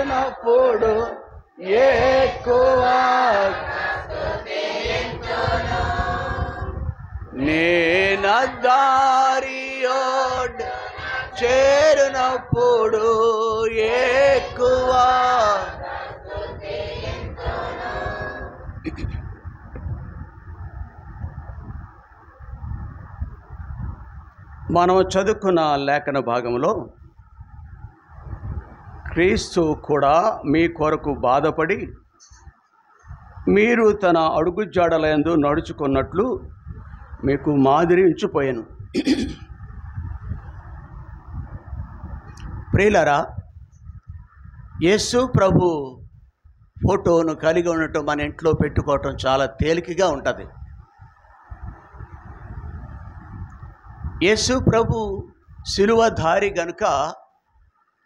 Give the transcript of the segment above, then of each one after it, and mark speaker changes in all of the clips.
Speaker 1: చేరినప్పుడు ఎక్కువ నేనద్దారియోడ్ చేరినప్పుడు ఎక్కువ మనం చదువుకున్న లేఖన భాగంలో క్రీస్తు కూడా మీ కొరకు బాధపడి మీరు తన అడుగుజాడలందు నడుచుకున్నట్లు మీకు మాదిరి ఇచ్చిపోయాను. ప్రియులారా, యేసు ప్రభు ఫోటోను కలిగి ఉండటం మన ఇంట్లో పెట్టుకోవటం చాలా తేలికగా ఉంటుంది. యేసు ప్రభు శిలువధారి గనుక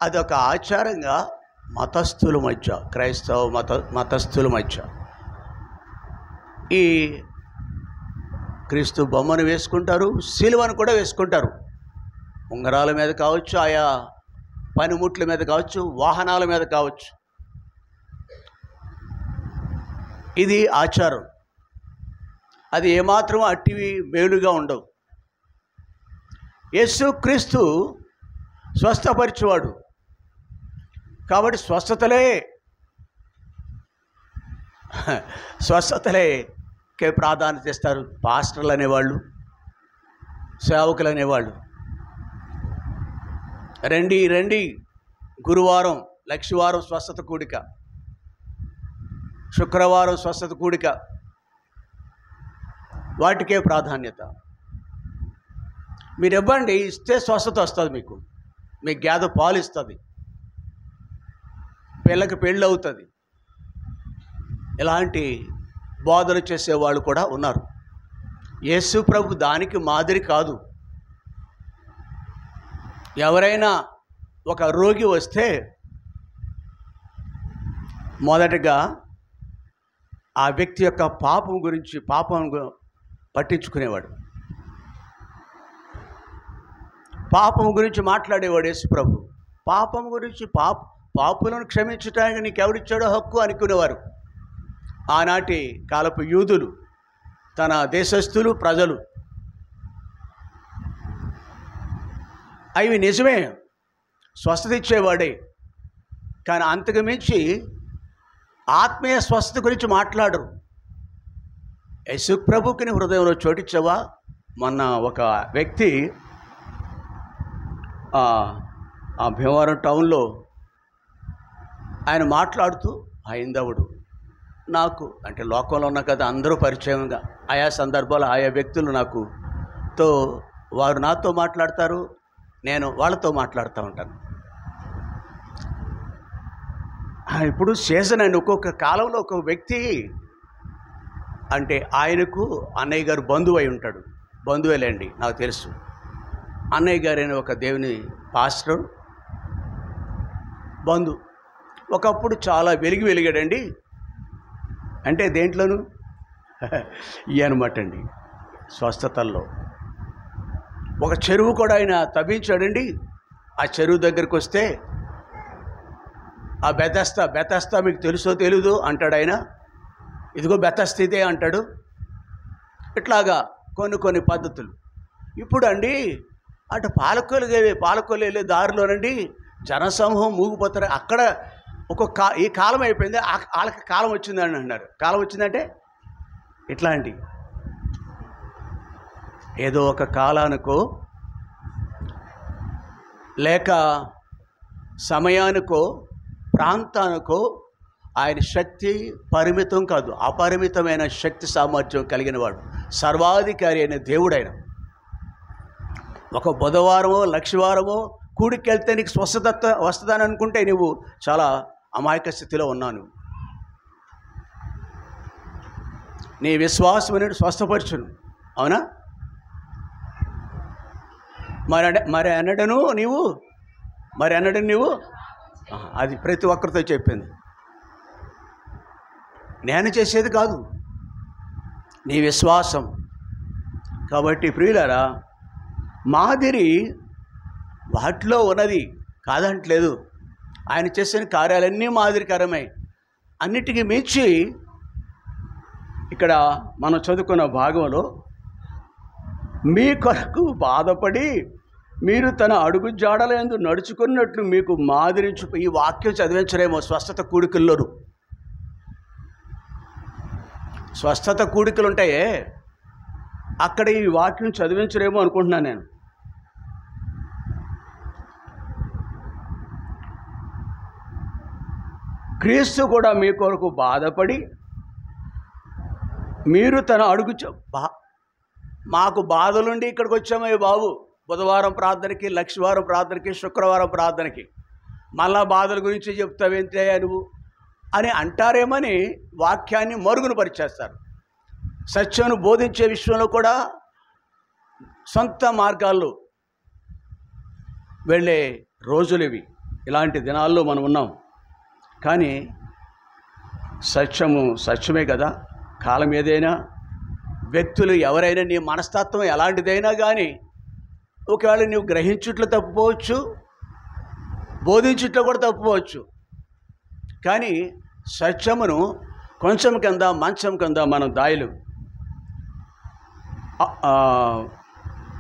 Speaker 1: అదొక ఆచారంగా మతస్థుల మధ్య, క్రైస్తవ మతస్థుల మధ్య ఈ క్రీస్తు బొమ్మను వేసుకుంటారు, శిలువను కూడా వేసుకుంటారు. ఉంగరాల మీద కావచ్చు, ఆయా పనిముట్ల మీద కావచ్చు, వాహనాల మీద కావచ్చు. ఇది ఆచారం. అది ఏమాత్రం అట్టివి మేలుగా ఉండవు. యేసు క్రీస్తు స్వస్థపరిచేవాడు కాబట్టి స్వస్థతలకే ప్రాధాన్యత ఇస్తారు పాస్టర్లు అనేవాళ్ళు, సేవకులు అనేవాళ్ళు. రండి గురువారం లక్షవారం స్వస్థత కూడిక, శుక్రవారం స్వస్థత కూడిక, వాటికే ప్రాధాన్యత. మీరు ఇవ్వండి, ఇస్తే స్వస్థత వస్తుంది. మీ గేదె పాలు ఇస్తుంది, పిల్లకి పెళ్ళి అవుతుంది. ఇలాంటి బోధన చేసేవాళ్ళు కూడా ఉన్నారు. యేసు ప్రభు దానికి మాదిరి కాదు. ఎవరైనా ఒక రోగి వస్తే మొదటగా ఆ వ్యక్తి యొక్క పాపం పట్టించుకునేవాడు, పాపం గురించి మాట్లాడేవాడు యేసు ప్రభు. పాపం గురించి పాపులను క్షమించడానికి నీకు ఎవరిచ్చాడో హక్కు అనుకునేవారు ఆనాటి కాలపు యూదులు, తన దేశస్థులు, ప్రజలు. అవి నిజమే, స్వస్థత ఇచ్చేవాడే. కానీ అంతకు మించి ఆత్మీయ స్వస్థత గురించి మాట్లాడరు. యేసు ప్రభుకి హృదయంలో చోటిచ్చావా? మొన్న ఒక వ్యక్తి ఆ భీమవరం టౌన్లో ఆయన మాట్లాడుతూ, హైందవుడు నాకు అంటే లోకంలో ఉన్న కదా అందరూ పరిచయంగా ఆయా సందర్భాలు ఆయా వ్యక్తులు వారు నాతో మాట్లాడతారు, నేను వాళ్ళతో మాట్లాడుతూ ఉంటాను. ఇప్పుడు సీజన్ అండి, ఒక్కొక్క కాలంలో ఒక్కొక్క వ్యక్తి అంటే ఆయనకు అన్నయ్య గారు బంధువు అయి ఉంటాడు. బంధువేలేండి, నాకు తెలుసు. అన్నయ్య గారు అయిన ఒక దేవుని పాస్టర్ బంధు ఒకప్పుడు చాలా వెలిగాడండి. అంటే దేంట్లోనూ అనమాట అండి, స్వస్థతల్లో. ఒక చెరువు కూడా ఆయన తవ్వించాడండి. ఆ చెరువు దగ్గరికి వస్తే ఆ బెతస్తా మీకు తెలుసో తెలీదు అంటాడు ఆయన. ఇదిగో బెతస్తా ఇదే అంటాడు. ఇట్లాగా కొన్ని పద్ధతులు. ఇప్పుడు అండి అటు పాలకొల్లు వెళ్ళే దారిలోనండి జనసమూహం మూగిపోతారు. అక్కడ ఈ కాలం అయిపోయింది, వాళ్ళకి కాలం వచ్చిందని అన్నారు. కాలం వచ్చిందంటే ఇట్లాంటి ఏదో ఒక కాలానికో లేక సమయానికో ప్రాంతానికో ఆయన శక్తి పరిమితం కాదు, అపరిమితమైన శక్తి సామర్థ్యం కలిగిన వాడు, సర్వాధికారి అయిన దేవుడైన. ఒక బుధవారమో లక్షవారమో కూడికి వెళ్తే నీకు స్వస్థత వస్తుందని అనుకుంటే నువ్వు చాలా అమాయక స్థితిలో ఉన్నాను. నీ విశ్వాసం అనేది స్వస్థపరచును, అవునా? మరి అన్నడను నీవు అది ప్రతి ఒక్కరితో చెప్పింది. నేను చేసేది కాదు, నీ విశ్వాసం. కాబట్టి ప్రియులారా, మాదిరి వాటిలో ఉన్నది కాదంటలేదు. ఆయన చేసిన కార్యాలన్నీ మాదిరికరమై. అన్నిటికీ మించి ఇక్కడ మనం చదువుకున్న భాగంలో మీ కొరకు బాధపడి మీరు తన అడుగు జాడలందు నడుచుకున్నట్లు మీకు మాదిరించు. ఈ వాక్యం చదివించరేమో స్వస్థత కూడికల్లోను. స్వస్థత కూడికలు ఉంటాయే, అక్కడ ఈ వాక్యం చదివించరేమో అనుకుంటున్నాను నేను. క్రీస్తు కూడా మీ కొరకు బాధపడి మీరు తన అడుగు మాకు బాధలుండి ఇక్కడికి వచ్చామయ్య బాబు, బుధవారం ప్రార్థనకి, లక్షవారం ప్రార్థనకి, శుక్రవారం ప్రార్థనకి, మళ్ళా బాధల గురించి చెప్తావేంటే నువ్వు అని అంటారేమని వాక్యాన్ని మరుగున పరిచేస్తారు. సత్యమును బోధించే విషయంలో కూడా సొంత మార్గాల్లో వెళ్ళే రోజులు ఇవి. ఇలాంటి దినాల్లో మనం ఉన్నాం. కానీ సత్యమే కదా. కాలం ఏదైనా, వ్యక్తులు ఎవరైనా, నీ మనస్తత్వం ఎలాంటిదైనా కానీ ఒకవేళ నీవు గ్రహించుట్లో తప్పుపోవచ్చు, బోధించుట్లో కూడా తప్పుపోవచ్చు. కానీ సత్యమును కొంచెం కింద మంచం కింద మనం దాయలు.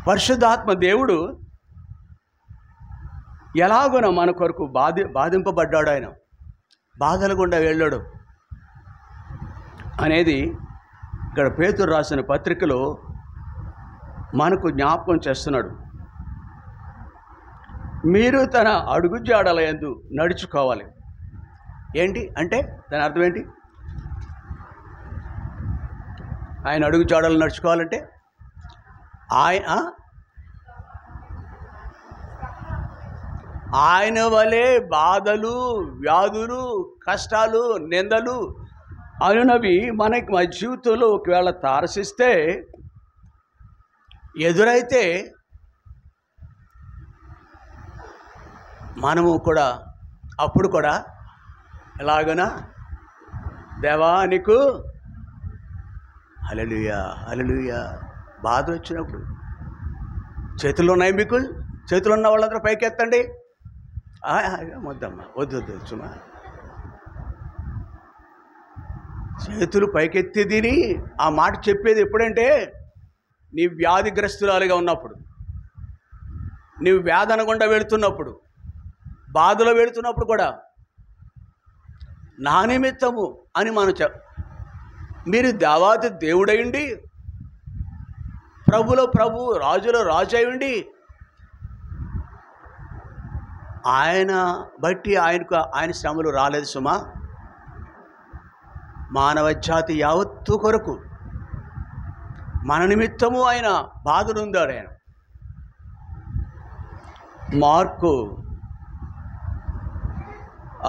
Speaker 1: పరిశుద్ధాత్మ దేవుడు ఎలాగున మన కొరకు బాధింపబడ్డాడు, ఆయన బాధల గుండా వెళ్ళాడు అనేది ఇక్కడ పేతురు రాసిన పత్రికలో మనకు జ్ఞాపకం చేస్తున్నాడు. మీరు తన అడుగు జాడలందు నడుచుకోవాలి. ఏంటి అంటే దాని అర్థం ఏంటి? ఆయన అడుగు జాడలు నడుచుకోవాలంటే ఆయన వలె బాధలు, వ్యాధులు, కష్టాలు, నిందలు అనునవి మనకి మన జీవితంలో ఒకవేళ తారసిస్తే, ఎదురైతే మనము కూడా అప్పుడు కూడా ఎలాగనా దేవా నీకు హల్లెలూయా హల్లెలూయా. బాధ వచ్చినప్పుడు చేతులు ఉన్నాయి, మీకు చేతులు ఉన్న వాళ్ళందరూ పైకి ఎత్తండి. వద్దమ్మా, వద్దు సుమా. చేతులు పైకెత్తి తిని ఆ మాట చెప్పేది ఎప్పుడంటే నీ వ్యాధిగ్రస్తురాలుగా ఉన్నప్పుడు, నీవు వేదన గుండా వెళుతున్నప్పుడు, బాధలో వెళుతున్నప్పుడు కూడా నా నిమిత్తము అని మనం మీరు దేవాది దేవుడయుండి, ప్రభులో ప్రభు, రాజులో రాజు అయ్యుండి, ఆయన బట్టి ఆయన శ్రమలు రాలేదు సుమా. మానవ జాతి యావత్తు కొరకు మన నిమిత్తము ఆయన బాధలుందాడు. ఆయన మార్కు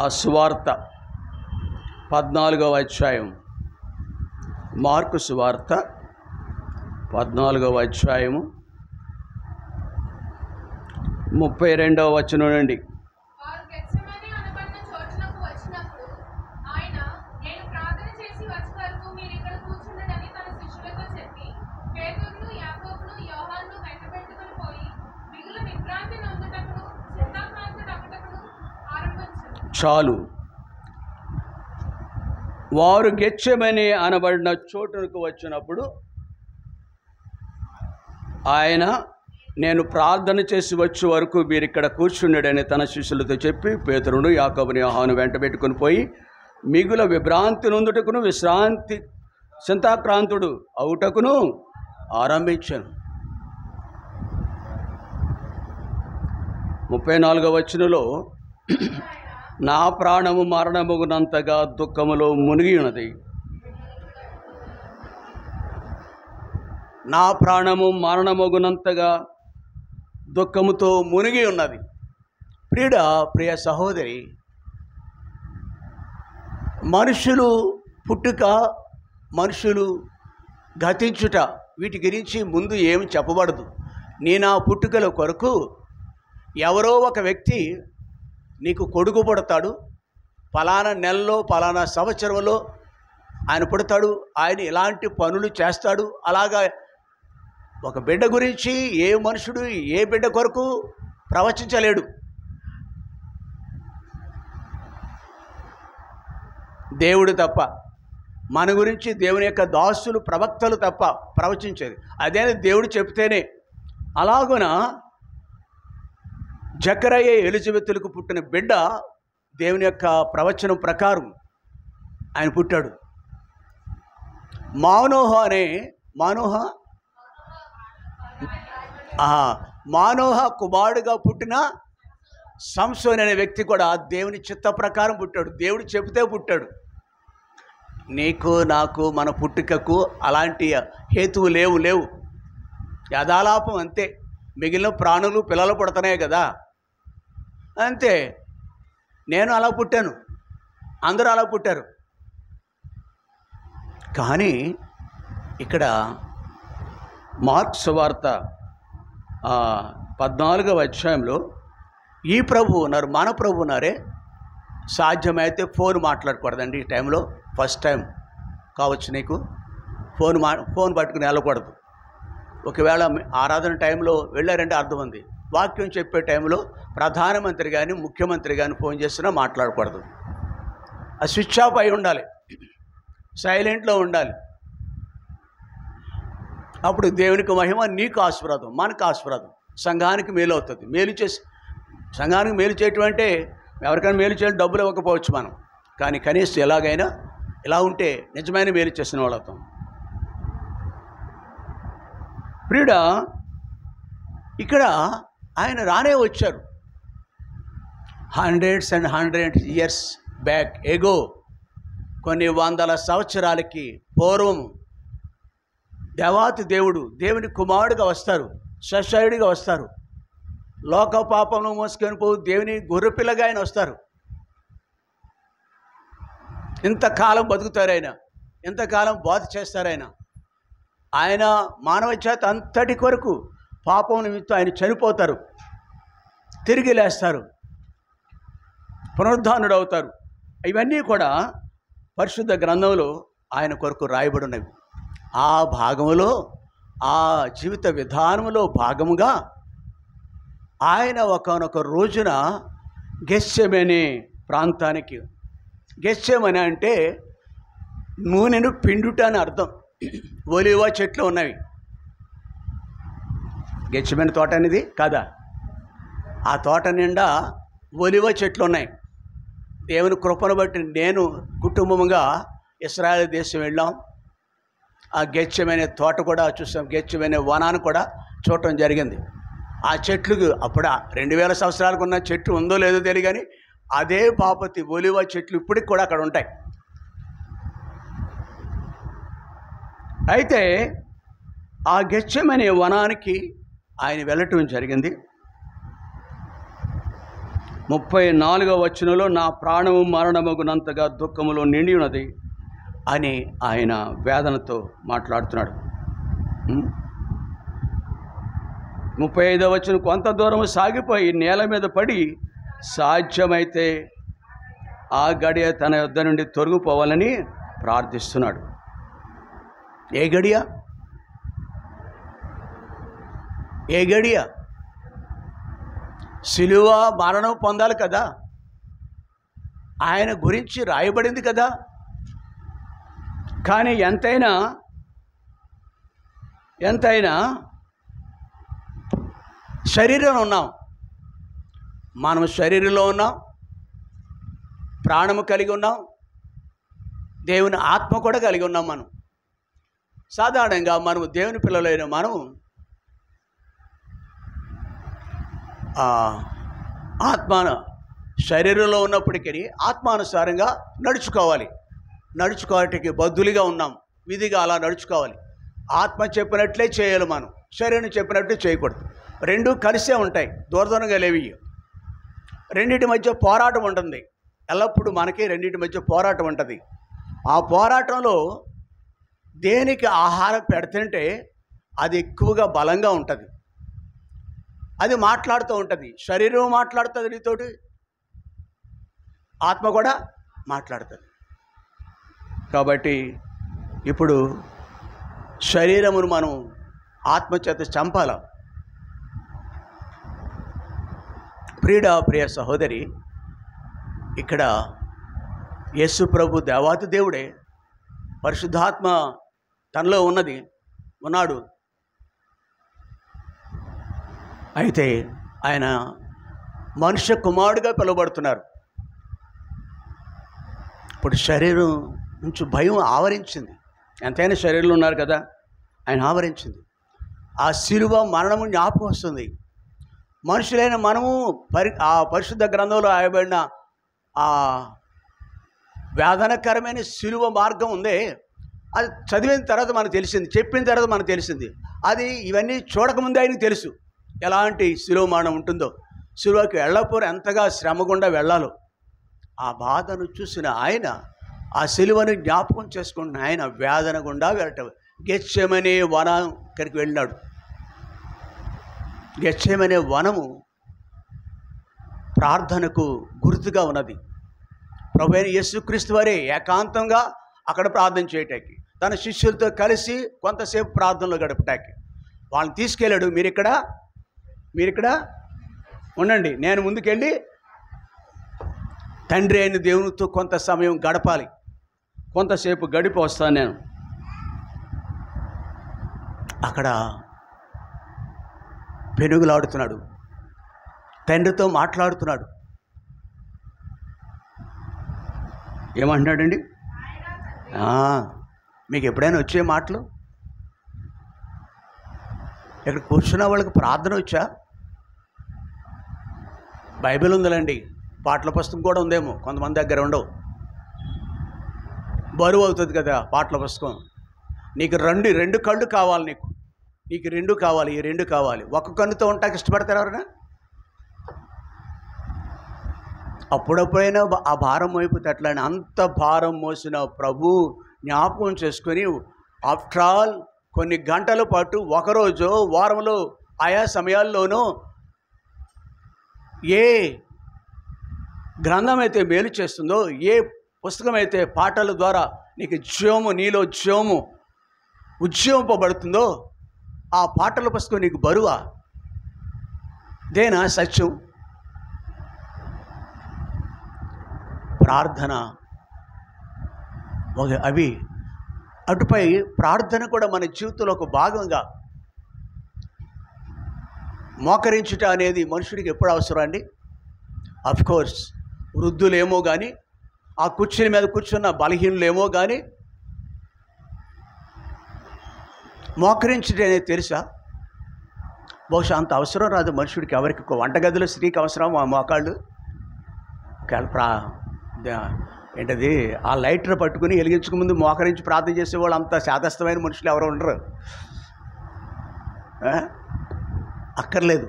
Speaker 1: ఆ సువార్త 14వ అధ్యాయం, మార్కు సువార్త 14వ అధ్యాయము 32వ వచనం నుండి. చాలు. వారు గెత్సేమనే అనబడిన చోటుకు వచ్చినప్పుడు ఆయన, నేను ప్రార్థన చేసి వచ్చే వరకు మీరు ఇక్కడ కూర్చున్నాడని తన శిష్యులతో చెప్పి పేతురును, యాకోబుని, యోహాను వెంట పెట్టుకుని పోయి మిగుల విభ్రాంతి నొందుటకును విశ్రాంతి చింతాక్రాంతుడు అవుటకును ఆరంభించాను. 34వ వచనంలో నా ప్రాణము మరణమగునంతగా దుఃఖములో మునిగి ఉన్నది. నా ప్రాణము మరణమగునంతగా దుఃఖముతో మునిగి ఉన్నది. ప్రియ సహోదరి, మనుషులు పుట్టుక, మనుషులు గతించుట, వీటి గురించి ముందు ఏమి చెప్పబడదు. నీ నా పుట్టుకల కొరకు ఎవరో ఒక వ్యక్తి నీకు కొడుకు పుడతాడు, ఫలానా నెలలో ఫలానా సంవత్సరంలో ఆయన పుడతాడు, ఆయన ఇలాంటి పనులు చేస్తాడు. అలాగా ఒక బిడ్డ గురించి ఏ మనుషుడు ఏ బిడ్డ కొరకు ప్రవచించలేడు. దేవుడు తప్ప, మన గురించి దేవుని యొక్క దాసులు ప్రవక్తలు తప్ప ప్రవచించేది అదే దేవుడు చెప్తేనే. అలాగున జకరయ్య ఎలిజబెతులకు పుట్టిన బిడ్డ దేవుని యొక్క ప్రవచనం ప్రకారం ఆయన పుట్టాడు. మానోహ కుమారుడుగా పుట్టిన సంసోన్ అనే వ్యక్తి కూడా దేవుని చిత్త ప్రకారం పుట్టాడు. దేవుడు చెబితే పుట్టాడు. నీకు నాకు మన పుట్టుకకు అలాంటి హేతువు లేవు. యథాలాపం అంతే. మిగిలిన ప్రాణులు పిల్లలు పుడతానే కదా, అంతే. నేను అలా పుట్టాను, అందరూ అలా పుట్టారు. కానీ ఇక్కడ మార్కు సువార్త 14వ అధ్యాయంలో ఈ ప్రభు ఉన్నారు, మన ప్రభు ఉన్నారే. సాధ్యమైతే ఫోన్ మాట్లాడకూడదండి ఈ టైంలో. ఫస్ట్ టైం కావచ్చు నీకు. ఫోన్ పట్టుకుని వెళ్ళకూడదు. ఒకవేళ ఆరాధన టైంలో వెళ్ళారంటే అర్థం ఉంది. వాక్యం చెప్పే టైంలో ప్రధానమంత్రి కానీ ముఖ్యమంత్రి కానీ ఫోన్ చేస్తున్నా మాట్లాడకూడదు. ఆ స్విచ్ ఆఫ్ అయి ఉండాలి, సైలెంట్లో ఉండాలి. అప్పుడు దేవునికి మహిమ, నీకు ఆశీర్వాదం, మనకు ఆశీర్వాదం, సంఘానికి మేలు అవుతుంది. సంఘానికి మేలు చేయటం అంటే ఎవరికైనా మేలు చేయడం డబ్బులు ఇవ్వకపోవచ్చు మనం, కానీ కనీసం ఎలాగైనా ఇలా ఉంటే నిజమైన మేలు చేసిన వాళ్ళు అవుతాం. ప్రియుడా, ఇక్కడ ఆయన రానే వచ్చారు. 100s and 100 years బ్యాక్ ఎగో, కొన్ని వందల సంవత్సరాలకి పూర్వం దేవాతి దేవుడు దేవుని కుమారుడుగా వస్తారు, సశయుడిగా వస్తారు. లోక పాపంలో మోసుకొని పోవు దేవుని గొర్రెపిల్లగా ఆయన వస్తారు. ఇంతకాలం బతుకుతారు ఆయన, ఇంతకాలం బోధ చేస్తారు ఆయన. ఆయన మానవ చేత అంతటి కొరకు పాపం నిమిత్తం ఆయన చనిపోతారు, తిరిగి లేస్తారు, పునరుద్ధానుడు అవుతారు. ఇవన్నీ కూడా పరిశుద్ధ గ్రంథంలో ఆయన కొరకు రాయబడి ఉన్నవి. ఆ భాగంలో, ఆ జీవిత విధానంలో భాగముగా ఆయన ఒకానొక రోజున గెత్సెమనే ప్రాంతానికి, గెత్సెమనే అంటే నూనెను పిండుట అని అర్థం. ఒలివ చెట్లు ఉన్నవి. గెత్సెమనే తోట అనేది కదా, ఆ తోట నిండా ఒలివ చెట్లు ఉన్నాయి. దేవుని కృపను బట్టి నేను కుటుంబంగా ఇశ్రాయేలు దేశం వెళ్ళాం. ఆ గెత్సెమనే తోట కూడా చూసాం, గెత్సెమనే వనాన్ని కూడా చూడటం జరిగింది. ఆ చెట్లకు అప్పుడు 2000 సంవత్సరాలకు ఉన్న చెట్టు ఉందో లేదో తెలియదు, కానీ అదే బాపతి ఒలివ చెట్లు ఇప్పటికి కూడా అక్కడ ఉంటాయి. అయితే ఆ గెత్సెమనే వనానికి ఆయన వెళ్ళటం జరిగింది. 34వ వచనంలో నా ప్రాణము మరణమగునంతగా దుఃఖములో నిండి ఉన్నది అని ఆయన వేదనతో మాట్లాడుతున్నాడు. 35వ వచనం కొంత దూరం సాగిపోయి నేల మీద పడి సాధ్యమైతే ఆ గడియ తన యొద్ద నుండి తొలగిపోవాలని ప్రార్థిస్తున్నాడు. ఏ గడియ? ఏ గడియ? సిలువ మరణం పొందాలి కదా, ఆయన గురించి రాయబడింది కదా. కానీ ఎంతైనా శరీరంలో ఉన్నాం, మనం శరీరంలో ఉన్నాం, ప్రాణము కలిగి ఉన్నాం, దేవుని ఆత్మ కూడా కలిగి ఉన్నాం. మనం సాధారణంగా మనము దేవుని పిల్లలైన మనం శరీరంలో ఉన్నప్పటికీ ఆత్మానుసారంగా నడుచుకోవటానికి బద్దులుగా ఉన్నాం. విధిగా అలా నడుచుకోవాలి. ఆత్మ చెప్పినట్లే చేయాలి, మనం శరీరం చెప్పినట్లే చేయకూడదు. రెండు కలిసే ఉంటాయి, దూరదూరంగా లేవి. రెండింటి మధ్య పోరాటం ఉంటుంది. ఎల్లప్పుడూ మనకి రెండింటి మధ్య పోరాటం ఉంటుంది. ఆ పోరాటంలో దేనికి ఆహారం పెడుతుంటే అది ఎక్కువగా బలంగా ఉంటుంది, అది మాట్లాడుతూ ఉంటుంది. శరీరం మాట్లాడుతుంది నీతోటి, ఆత్మ కూడా మాట్లాడుతుంది. కాబట్టి ఇప్పుడు శరీరమును మనం ఆత్మచేత చంపాల. ప్రియ సహోదరి, ఇక్కడ యేసు ప్రభు దేవాతి దేవుడే, పరిశుద్ధాత్మ తనలో ఉన్నాడు. అయితే ఆయన మనుష్య కుమారుడిగా పిలువబడుతున్నారు. ఇప్పుడు శరీరం నుంచి భయం ఆవరించింది. ఎంతైనా శరీరంలో ఉన్నారు కదా, ఆయన ఆవరించింది. ఆ శిలువ మరణము జ్ఞాపకం వస్తుంది. మనుషులైన మనము ఆ పరిశుద్ధ గ్రంథంలో రాయబడిన ఆ వేదనకరమైన శిలువ మార్గం ఉందే, అది చదివిన తర్వాత మనకు తెలిసింది, చెప్పిన తర్వాత మనకు తెలిసింది. అది ఇవన్నీ చూడకముందే ఆయనకు తెలుసు ఎలాంటి శిలువ మరణం ఉంటుందో. శిలువకి వెళ్ళకపోరు ఎంతగా శ్రమ గుండా వెళ్ళాలో. ఆ బాధను చూసిన ఆయన, ఆ శిలువను జ్ఞాపకం చేసుకుంటున్న ఆయన వేదన గుండా వెళ్ళటం. గెత్సేమనే వనం ఇక్కడికి వెళ్ళినాడు. గెత్సేమనే వనము ప్రార్థనకు గుర్తుగా ఉన్నది. ప్రభువైన యేసుక్రీస్తు వారే ఏకాంతంగా అక్కడ ప్రార్థన చేయటానికి, తన శిష్యులతో కలిసి కొంతసేపు ప్రార్థనలో గడపటానికి వాళ్ళని తీసుకెళ్ళాడు. మీరిక్కడ ఉండండి, నేను ముందుకెళ్ళి తండ్రి అయిన దేవునితో కొంత సమయం గడపాలి, కొంతసేపు గడిపి వస్తాను నేను. అక్కడ పెనుగులాడుతున్నాడు, తండ్రితో మాట్లాడుతున్నాడు. ఏమంటున్నాడండి? మీకు ఎప్పుడైనా వచ్చే మాటలు? ఇక్కడ కూర్చున్న వాళ్ళకి ప్రార్థన వచ్చా? బైబిల్ ఉందిలేండి, పాటల పుస్తకం కూడా ఉందేమో, కొంతమంది దగ్గర ఉండవు. బరువు అవుతుంది కదా పాటల పుస్తకం. నీకు రెండు కళ్ళు కావాలి, నీకు రెండు కావాలి, ఈ రెండు కావాలి. ఒక కన్నుతో ఉంటాకి ఇష్టపడతారు ఎవరైనా? అప్పుడప్పుడైనా ఆ భారం మోయిపోతే ఎట్లా? అంత భారం మోసిన ప్రభు జ్ఞాపకం చేసుకొని, ఆఫ్టర్ ఆల్ కొన్ని గంటల పాటు, ఒకరోజు, వారంలో, ఆయా సమయాల్లోనూ ఏ గ్రంథం అయితే మేలు చేస్తుందో, ఏ పుస్తకం అయితే పాటల ద్వారా నీలో జీవము ఉజ్జీవింపబడుతుందో, ఆ పాటల పుస్తకం నీకు బరువా? దేనా సత్యం? ప్రార్థన అవి అటుపై ప్రార్థన కూడా మన జీవితంలో ఒక భాగంగా. మోకరించుట అనేది మనుషుడికి ఎప్పుడు అవసరం అండి? అఫ్కోర్స్ వృద్ధులేమో కానీ, ఆ కుర్చీల మీద కూర్చున్న బలహీనులేమో కానీ మోకరించుట అనేది తెలుసా? బహుశా అంత అవసరం రాదు మనుషుడికి. ఎవరికి వంటగదిలో స్త్రీకి అవసరం ఆ మోకాళ్ళు? ఏంటది, ఆ లైటర్ పట్టుకుని వెలిగించుకు ముందు మోకరించి ప్రార్థన చేసేవాళ్ళు అంత శాతస్థమైన మనుషులు ఎవరు ఉండరు. అక్కర్లేదు.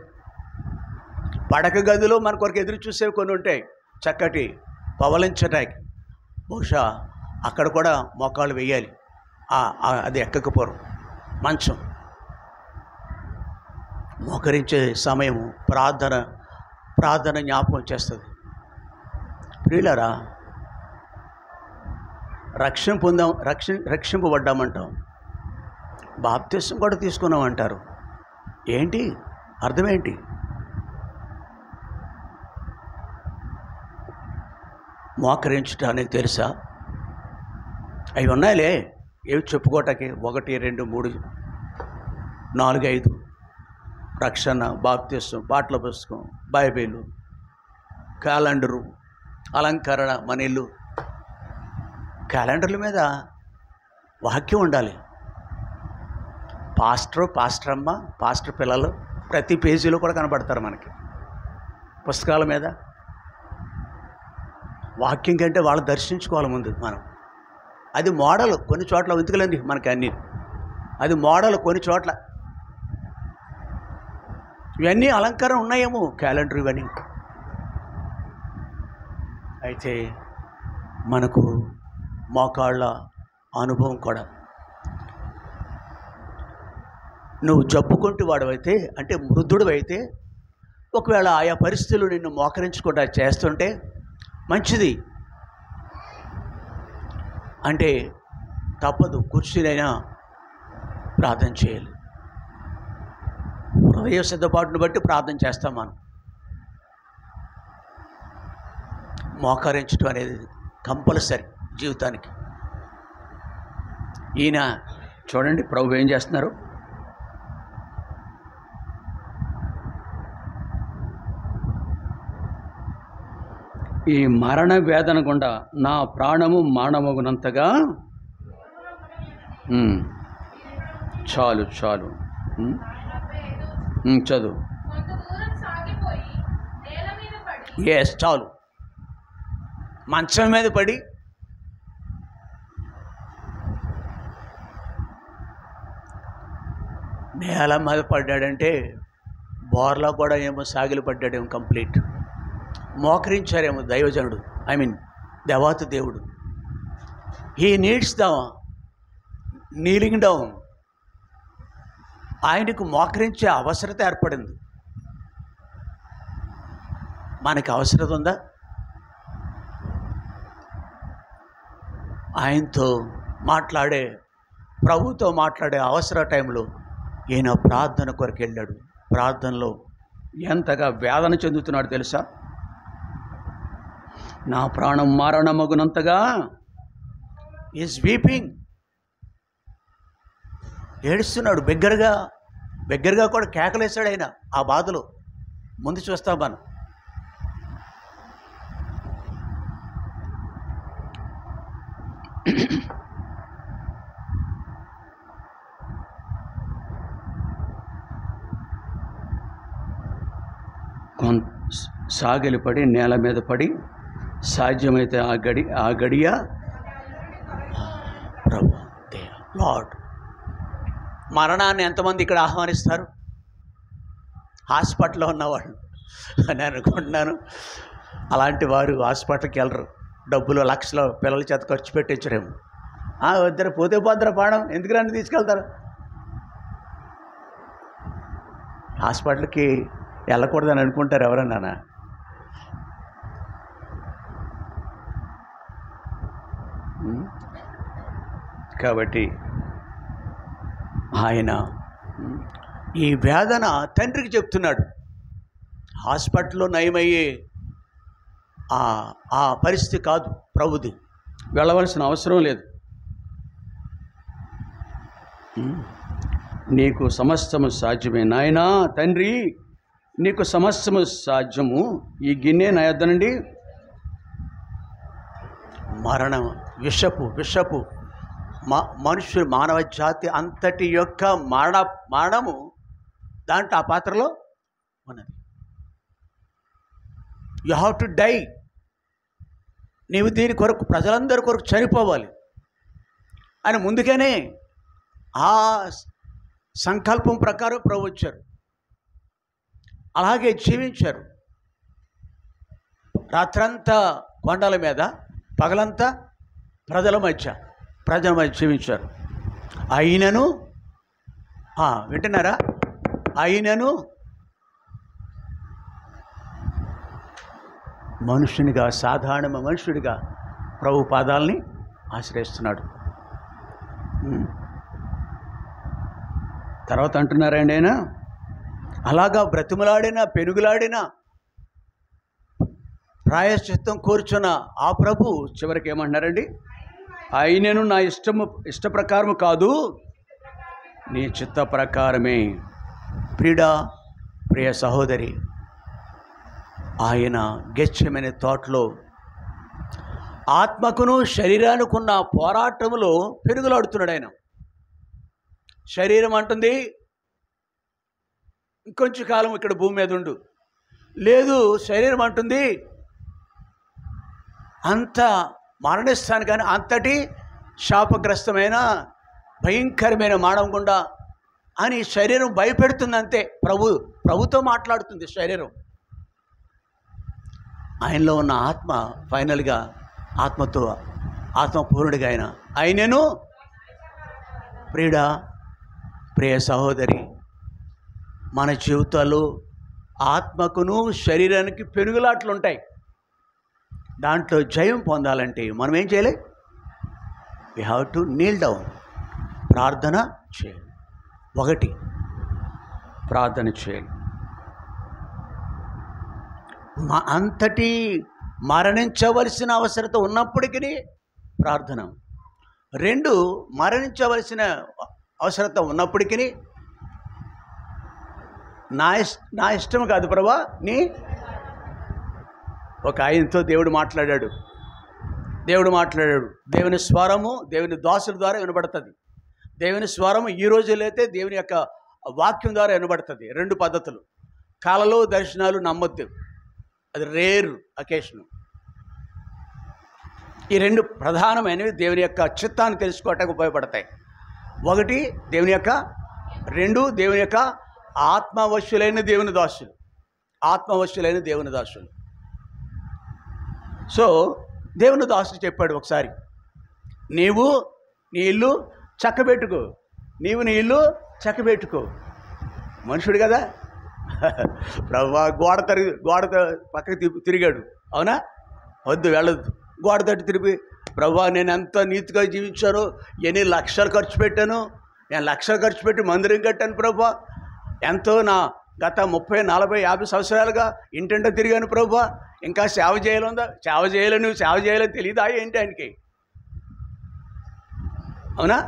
Speaker 1: పడక గదిలో మన కొరకు ఎదురు చూసేవి కొన్ని ఉంటాయి, చక్కటి పవలించటానికి. బహుశా అక్కడ కూడా మోకాళ్ళు వేయాలి. అది ఎక్కకపోరు మంచం. మోకరించే సమయము ప్రార్థన జ్ఞాపకం చేస్తుంది. ప్రియులారా, రక్షింపబడ్డామంటాం, బాప్తిసం కూడా తీసుకున్నామంటారు. ఏంటి అర్థమేంటి? మోకరించడానికి తెలుసా? అవి ఉన్నాయిలే, ఏవి చెప్పుకోవటానికి 1, 2, 3, 4, 5. రక్షణ, బాప్తిసం, పాటల పుస్తకం, బైబిలు, క్యాలెండరు, అలంకరణ, మన ఇల్లు. క్యాలెండర్ల మీద వాక్యం ఉండాలి. పాస్టర్ అమ్మ, పాస్టర్ పిల్లలు ప్రతి పేజీలో కూడా కనబడతారు మనకి. పుస్తకాల మీద వాక్యం కంటే వాళ్ళు దర్శించుకోవాలి ముందు మనం. అది మోడల్ కొన్ని చోట్ల, వెతుకులండి మనకి అన్నీ. అది మోడల్ కొన్ని చోట్ల. ఇవన్నీ అలంకారం ఉన్నాయేమో క్యాలెండర్ ఇవన్నీ. అయితే మనకు మోకాళ్ళ అనుభవం కూడా. నువ్వు జబ్బుకుంటూ వాడవైతే, అంటే వృద్ధుడు అయితే, ఒకవేళ ఆయా పరిస్థితులు నిన్ను మోకరించకుండా చేస్తుంటే మంచిది. అంటే తప్పదు, కూర్చునైనా ప్రార్థన చేయాలి. హృదయ సిద్ధపాటును బట్టి ప్రార్థన చేస్తాం మనం. మోకరించడం అనేది కంపల్సరీ జీవితానికి. ఈయన చూడండి ప్రభు ఏం చేస్తున్నారు. ఈ మరణ వేదన గుండా నా ప్రాణము మానమగునంతగా చాలు చాలు చదువు. ఎస్, చాలు. మంచం మీద పడి నేల మీద పడ్డాడంటే బోర్లా కూడా ఏమో సాగిలి పడ్డాడేమో కంప్లీట్. మోకరించారేమో దైవజనుడు, దేవాతి దేవుడు. He needs the kneeling down. ఆయనకు మోకరించే అవసరత ఏర్పడింది. మనకి అవసరత ఉందా? ఆయనతో మాట్లాడే, ప్రభుతో మాట్లాడే అవసర టైంలో ఈయన ప్రార్థన కొరకు వెళ్ళాడు. ప్రార్థనలో ఎంతగా వేదన చెందుతున్నాడు తెలుసా? నా ప్రాణం మరణమగునంతగా ఈజ్ వీపింగ్. ఏడుస్తున్నాడు, బిగ్గరగా కూడా కేకలేశాడు ఆయన ఆ బాధలో. ముందు చూస్తాం మనం. సాగిలి పడి నేల మీద పడి సాధ్యమైతే ఆ గడియ ప్రభు లార్డ్. మరణాన్ని ఎంతమంది ఇక్కడ ఆహ్వానిస్తారు? హాస్పిటల్లో ఉన్నవాళ్ళు అని అనుకుంటున్నాను. అలాంటి వారు హాస్పిటల్కి వెళ్ళరు. డబ్బులు లక్షల పిల్లల చేత ఖర్చు పెట్టించరేమో. వద్దరు, పోతే పోద్దరు పాడం, ఎందుకు రాని తీసుకెళ్తారు? హాస్పిటల్కి వెళ్ళకూడదని అనుకుంటారు ఎవరన్నా? కాబట్టి ఆయన ఈ వేదన తండ్రికి చెప్తున్నాడు. హాస్పిటల్లో నయమయ్యే ఆ పరిస్థితి కాదు ప్రభుది. వెళ్ళవలసిన అవసరం లేదు. నీకు సమస్తము సాధ్యమే నాయనా. తండ్రి, నీకు సమస్తము సాధ్యము. ఈ గిన్నె నా యొద్ద నుండి మరణం విషపు మనుషులు, మానవ జాతి అంతటి యొక్క మరణము దాంట్లో ఆ పాత్రలో ఉన్నది. You have to die. నీవు దీని కొరకు, ప్రజలందరి కొరకు చనిపోవాలి అని ముందుగానే ఆ సంకల్పం ప్రకారం ప్రభు వచ్చారు. అలాగే జీవించారు. రాత్రంతా కొండల మీద, పగలంతా ప్రజల మధ్య జీవించారు. అయినను వింటున్నారా? అయినను మనుషునిగా, సాధారణ మనుషుడిగా ప్రభు పాదాలని ఆశ్రయిస్తున్నాడు. తర్వాత అంటున్నారండి ఆయన, అలాగా బ్రతిమలాడిన, పెనుగులాడిన, ప్రాయశ్చిత్తం కూర్చున్న ఆ ప్రభు చివరికి ఏమంటున్నారండి? ఆయనను నా ఇష్ట ప్రకారము కాదు, నీ చిత్త ప్రకారమే. ప్రియ సహోదరి, ఆయన గెత్సేమనే తోటలో ఆత్మకును శరీరానికున్న పోరాటంలో పెనుగులాడుతున్నాడు. ఆయన శరీరం అంటుంది, ఇంకొంచెం కాలం ఇక్కడ భూమి మీద ఉండు. లేదు, శరీరం అంటుంది, అంత మరణిస్తాను. కానీ అంతటి శాపగ్రస్తమైన భయంకరమైన మానవం గుండా అని శరీరం భయపెడుతుంది. అంతే. ప్రభుతో మాట్లాడుతుంది శరీరం. ఆయనలో ఉన్న ఆత్మ ఫైనల్గా ఆత్మపూర్ణుడిగా ఆయనను ప్రియ సహోదరి, మన జీవితాలు ఆత్మకును శరీరానికి పెనుగులాట్లు ఉంటాయి. దాంట్లో జయం పొందాలంటే మనం ఏం చేయాలి? We have to Neel down. ప్రార్థన చేయాలి. ఒకటి, ప్రార్థన చేయాలి. అంతటి మరణించవలసిన అవసరత ఉన్నప్పటికీ ప్రార్థన. 2, మరణించవలసిన అవసరత ఉన్నప్పటికీ నా ఇష్టం కాదు ప్రభా నీ. ఒక ఆయనతో దేవుడు మాట్లాడాడు. దేవుని స్వరము దేవుని దాసుల ద్వారా వినబడుతుంది. దేవుని స్వరము ఈ రోజులో అయితే దేవుని యొక్క వాక్యం ద్వారా వినబడుతుంది. 2 పద్ధతులు. కళలు దర్శనాలు నమ్మొద్దు, అది రేర్ అకేషన్. ఈ 2 ప్రధానమైనవి దేవుని యొక్క చిత్తాన్ని తెలుసుకోవటానికి ఉపయోగపడతాయి. 1 దేవుని యొక్క, 2 దేవుని యొక్క ఆత్మవశ్యులైన దేవుని దాసులు. సో దేవుని దాసుడు చెప్పాడు ఒకసారి, నీవు నీ ఇల్లు చక్కబెట్టుకో. మనుషుడు కదా, ప్రభువా గోడ పక్కకి తిరిగాడు. అవునా? వద్దు, వెళ్ళొద్దు. గోడ తట్టు తిరిగి, ప్రభువా నేను ఎంత నీతిగా జీవించాను, ఎన్ని లక్షలు ఖర్చు పెట్టాను, నేను లక్షలు ఖర్చు పెట్టి మందిరం కట్టాను ప్రభువా, ఎంతో నా గత 30, 40, 50 సంవత్సరాలుగా ఇంటింట తిరిగాను ప్రభువా, ఇంకా సేవ చేయాలని తెలియదా ఏంటి ఆయనకి? అవునా?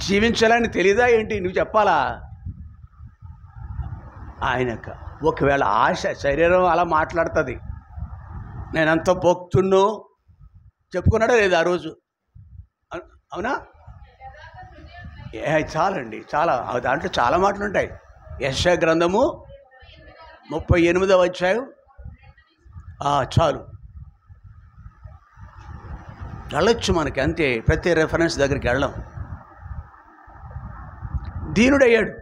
Speaker 1: జీవించాలని తెలియదా ఏంటి? నువ్వు చెప్పాలా? ఆయనకు ఒకవేళ ఆశ, శరీరం అలా మాట్లాడుతుంది. నేనంత భక్తున్నో చెప్పుకున్నాడా లేదా ఆ రోజు? అవునా? చాలండి, చాలా దాంట్లో చాలా మాటలు ఉంటాయి. యెషయా గ్రంథము 38వ అధ్యాయం. చాలు, వెళ్ళొచ్చు మనకి, అంతే. ప్రతి రెఫరెన్స్ దగ్గరికి వెళ్ళం. దీనుడయ్యాడు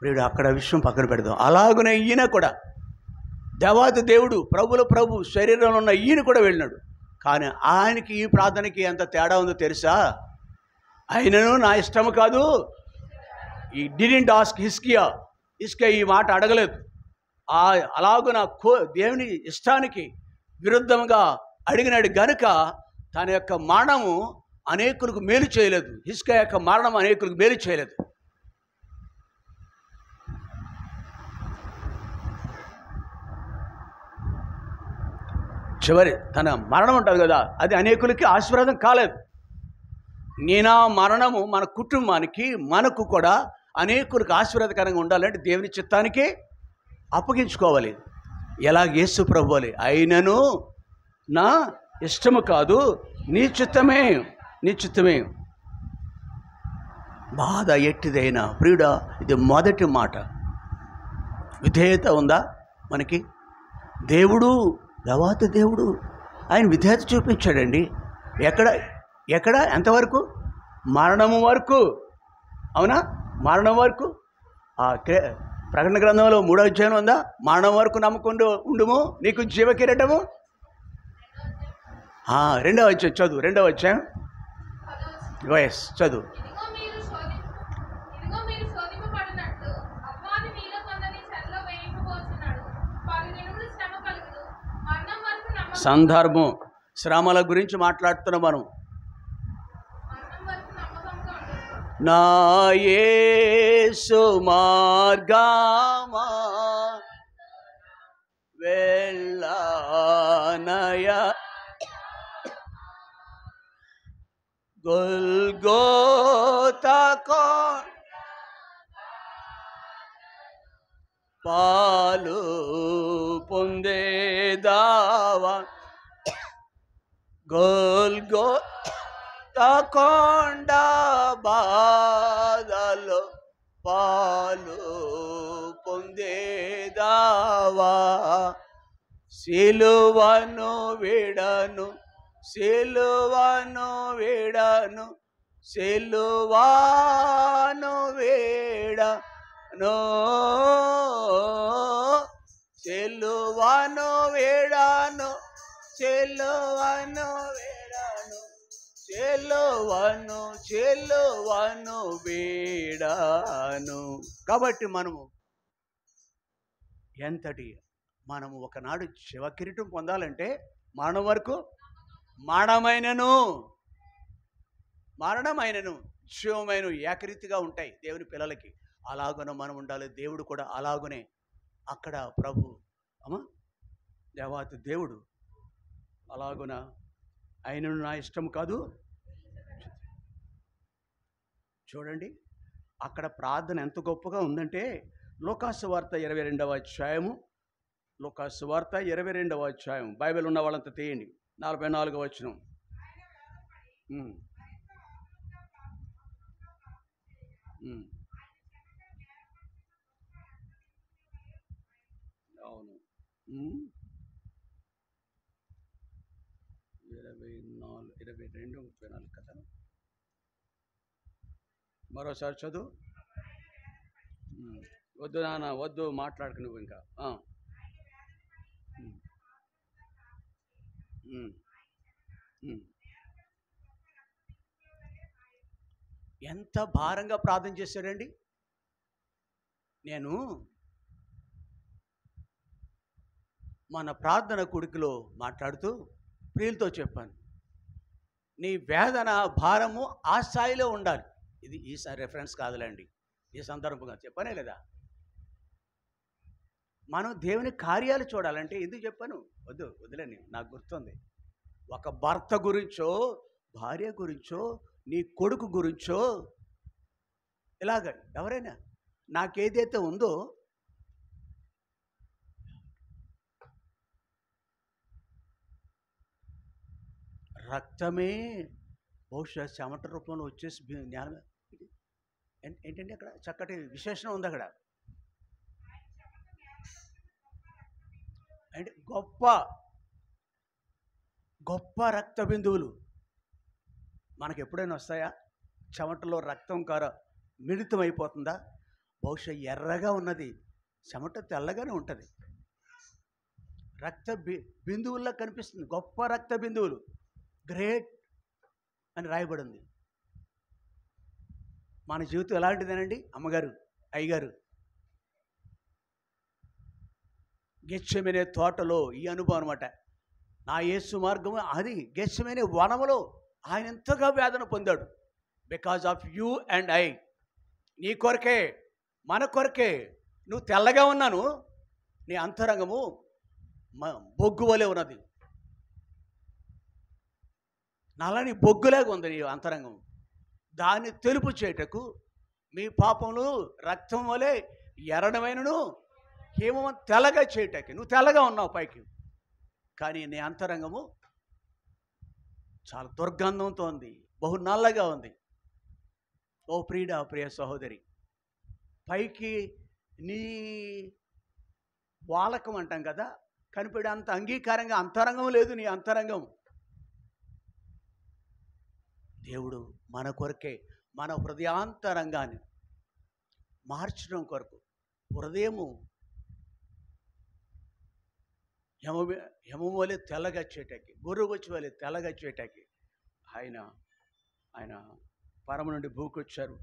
Speaker 1: వీడు, అక్కడ విషయం పక్కన పెడదాం. అలాగనే ఈయన కూడా దేవాతి దేవుడు, ప్రభుల ప్రభు శరీరంలో ఉన్న ఈయన కూడా వెళ్ళినాడు. కానీ ఆయనకి ఈ ప్రార్థనకి ఎంత తేడా ఉందో తెలుసా? ఆయనను నా ఇష్టము కాదు, ఈ డిడెంట్ ఆస్క్ హిస్కియా ఈ మాట అడగలేదు. అలాగున దేవుని ఇష్టానికి విరుద్ధంగా అడిగినాడు గనుక తన యొక్క మరణము అనేకులకు మేలు చేయలేదు. హిస్కియా యొక్క మరణం అనేకులకు మేలు చేయలేదు. చివరి తన మరణం ఉంటుంది కదా, అది అనేకులకి ఆశీర్వాదం కాలేదు. నేనా మరణము మన కుటుంబానికి, మనకు కూడా అనేకులకు ఆశీర్వాదకరంగా ఉండాలంటే దేవుని చిత్తానికి అప్పగించుకోవాలి. ఎలా యేసు ప్రభువులే, అయినను నా ఇష్టము కాదు, నీ చిత్తమే. బాధ ఎట్టిదైనా ప్రియుడా, ఇది మొదటి మాట. విధేయత ఉందా మనకి? దేవాతి దేవుడు ఆయన విధేయత చూపించాడండి. ఎక్కడ ఎంతవరకు? మరణము వరకు. అవునా? మరణం వరకు. ప్రకటన గ్రంథంలో 3వ అధ్యాయం ఉందా? మరణం వరకు నమ్మకుండా ఉండుము, నీకు జీవకిరీటము. 2వ అధ్యాయం చదువు. 2వ అధ్యాయం చదువు. సందర్భం, శ్రమల గురించి మాట్లాడుతున్నాం మనం. నా యేసు మార్గమా వెళ్ళనయ గొల్గోతా పాలు పొందేదావా, గొల్గోతా కొండ బాధలో పాలు పొందేదావా, సిలువను విడను సిలువను విడను చెలువను వీడాను. కాబట్టి మనము ఒకనాడు శివకిరీటం పొందాలంటే మరణం వరకు మరణమైనను జీవమైన ఏకరీతిగా ఉంటాయి దేవుని పిల్లలకి. అలాగున మనం ఉండాలి. దేవుడు కూడా అలాగునే అక్కడ దేవాతి దేవుడు అలాగున ఆయనను నా ఇష్టం కాదు. చూడండి అక్కడ ప్రార్థన ఎంత గొప్పగా ఉందంటే, లూకాసు వార్త 22వ అధ్యాయము, లూకాసు వార్త 22వ అధ్యాయం, బైబిల్ ఉన్న వాళ్ళంతా తీయండి, 44వ వచనం. అవును. 22, 34 కదా. మరోసారి చదువు. వద్దు నాన్న, వద్దు, మాట్లాడకు నువ్వు ఇంకా. ఎంత భారంగా ప్రార్థన చేశాడండి. నేను మన ప్రార్థన కుడికిలో మాట్లాడుతూ ప్రియులతో చెప్పాను, నీ వేదన భారము ఆ స్థాయిలో ఉండాలి. ఇది ఈసారి రెఫరెన్స్ కాదులేండి, ఈ సందర్భంగా చెప్పనే లేదా. మనం దేవుని కార్యాలు చూడాలంటే ఎందుకు చెప్పాను, వదిలేని, నాకు గుర్తుంది. ఒక భర్త గురించో, భార్య గురించో, నీ కొడుకు గురించో, ఇలాగ ఎవరైనా నాకేదైతే ఉందో రక్తమే బహుశా చెమట రూపంలో వచ్చేసి జ్ఞానం ఏంటంటే అక్కడ చక్కటి విశేషణం ఉంది. అక్కడ అంటే గొప్ప గొప్ప రక్త బిందువులు మనకు ఎప్పుడైనా వస్తాయా? చెమటలో రక్తం కార మిళితం అయిపోతుందా? బహుశా ఎర్రగా ఉన్నది చెమట తెల్లగానే ఉంటుంది, రక్త బిందువుల్లో కనిపిస్తుంది. గొప్ప రక్త బిందువులు, గ్రేట్ అని రాయబడింది. మన జీవితం ఎలాంటిదేనండి అమ్మగారు, అయ్యగారు? గెత్సెమనే తోటలో ఈ అనుభవం అనమాట. నా యేసు మార్గము అది. గెత్సెమనే వనములో ఆయన ఎంతగా వేదన పొందాడు. Because of you and I. నీ కొరకే, మన కొరకే. నువ్వు తెల్లగా ఉన్నాను, నీ అంతరంగము బొగ్గు వలె ఉన్నది, నల్లని బొగ్గులాగా ఉంది నీ అంతరంగం. దాన్ని తెలుపు చేయటకు మీ పాపములు రక్తం వలె ఎర్రడమైనను హేమం తెల్లగా చేయటానికి. నువ్వు తెల్లగా ఉన్నావు పైకి, కానీ నీ అంతరంగము చాలా దుర్గంధంతో ఉంది, బహు నల్లగా ఉంది. ఓ ప్రియ సహోదరి, పైకి నీ వాలకం అంటాం కదా, కనిపెడే అంత అంగీకారంగా అంతరంగం లేదు నీ అంతరంగం. దేవుడు మన కొరకే, మన హృదయాంతరంగాన్ని మార్చడం కొరకు, హృదయము హేమం వలె తెల్లగచ్చేటకి, గొర్రెగొచ్చి వలె తెల్లగచ్చేటకి ఆయన పరమ నుండి భూకొచ్చారు.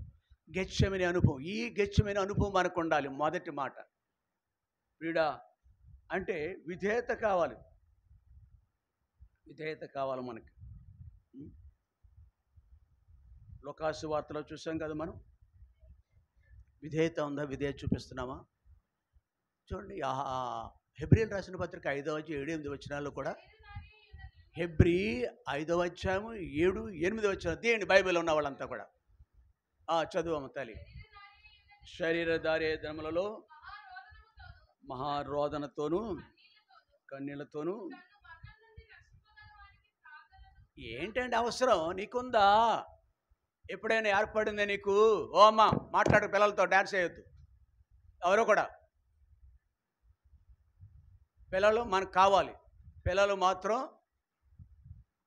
Speaker 1: గెత్సెమనే అనుభవం, ఈ గెత్సెమనే అనుభవం మనకు ఉండాలి. మొదటి మాట ప్రియుడా అంటే విధేయత కావాలి, విధేయత కావాలి మనకి. లూకాసు వార్తలో చూసాం కదా మనం, విధేయత ఉందా? విధేయత చూపిస్తున్నామా? చూడండి, హెబ్రీయులకు రాసిన పత్రిక 5వ అధ్యాయం 7-8 వచనాల్లో కూడా, హెబ్రీ 5వ అధ్యాయం 7-8 వచనాలు తీయండి బైబిల్లో ఉన్న వాళ్ళంతా కూడా. చదువమ్మ తల్లి. శరీరధారే దినములలో మహారోదనతోనూ కన్నీళ్లతోనూ. ఏంటండి అవసరం నీకుందా? ఎప్పుడైనా ఏర్పడిందే నీకు? ఓ అమ్మ మాట్లాడు, పిల్లలతో డ్యాన్స్ చేయొద్దు ఎవరో కూడా. పిల్లలు మనకు కావాలి. పిల్లలు మాత్రం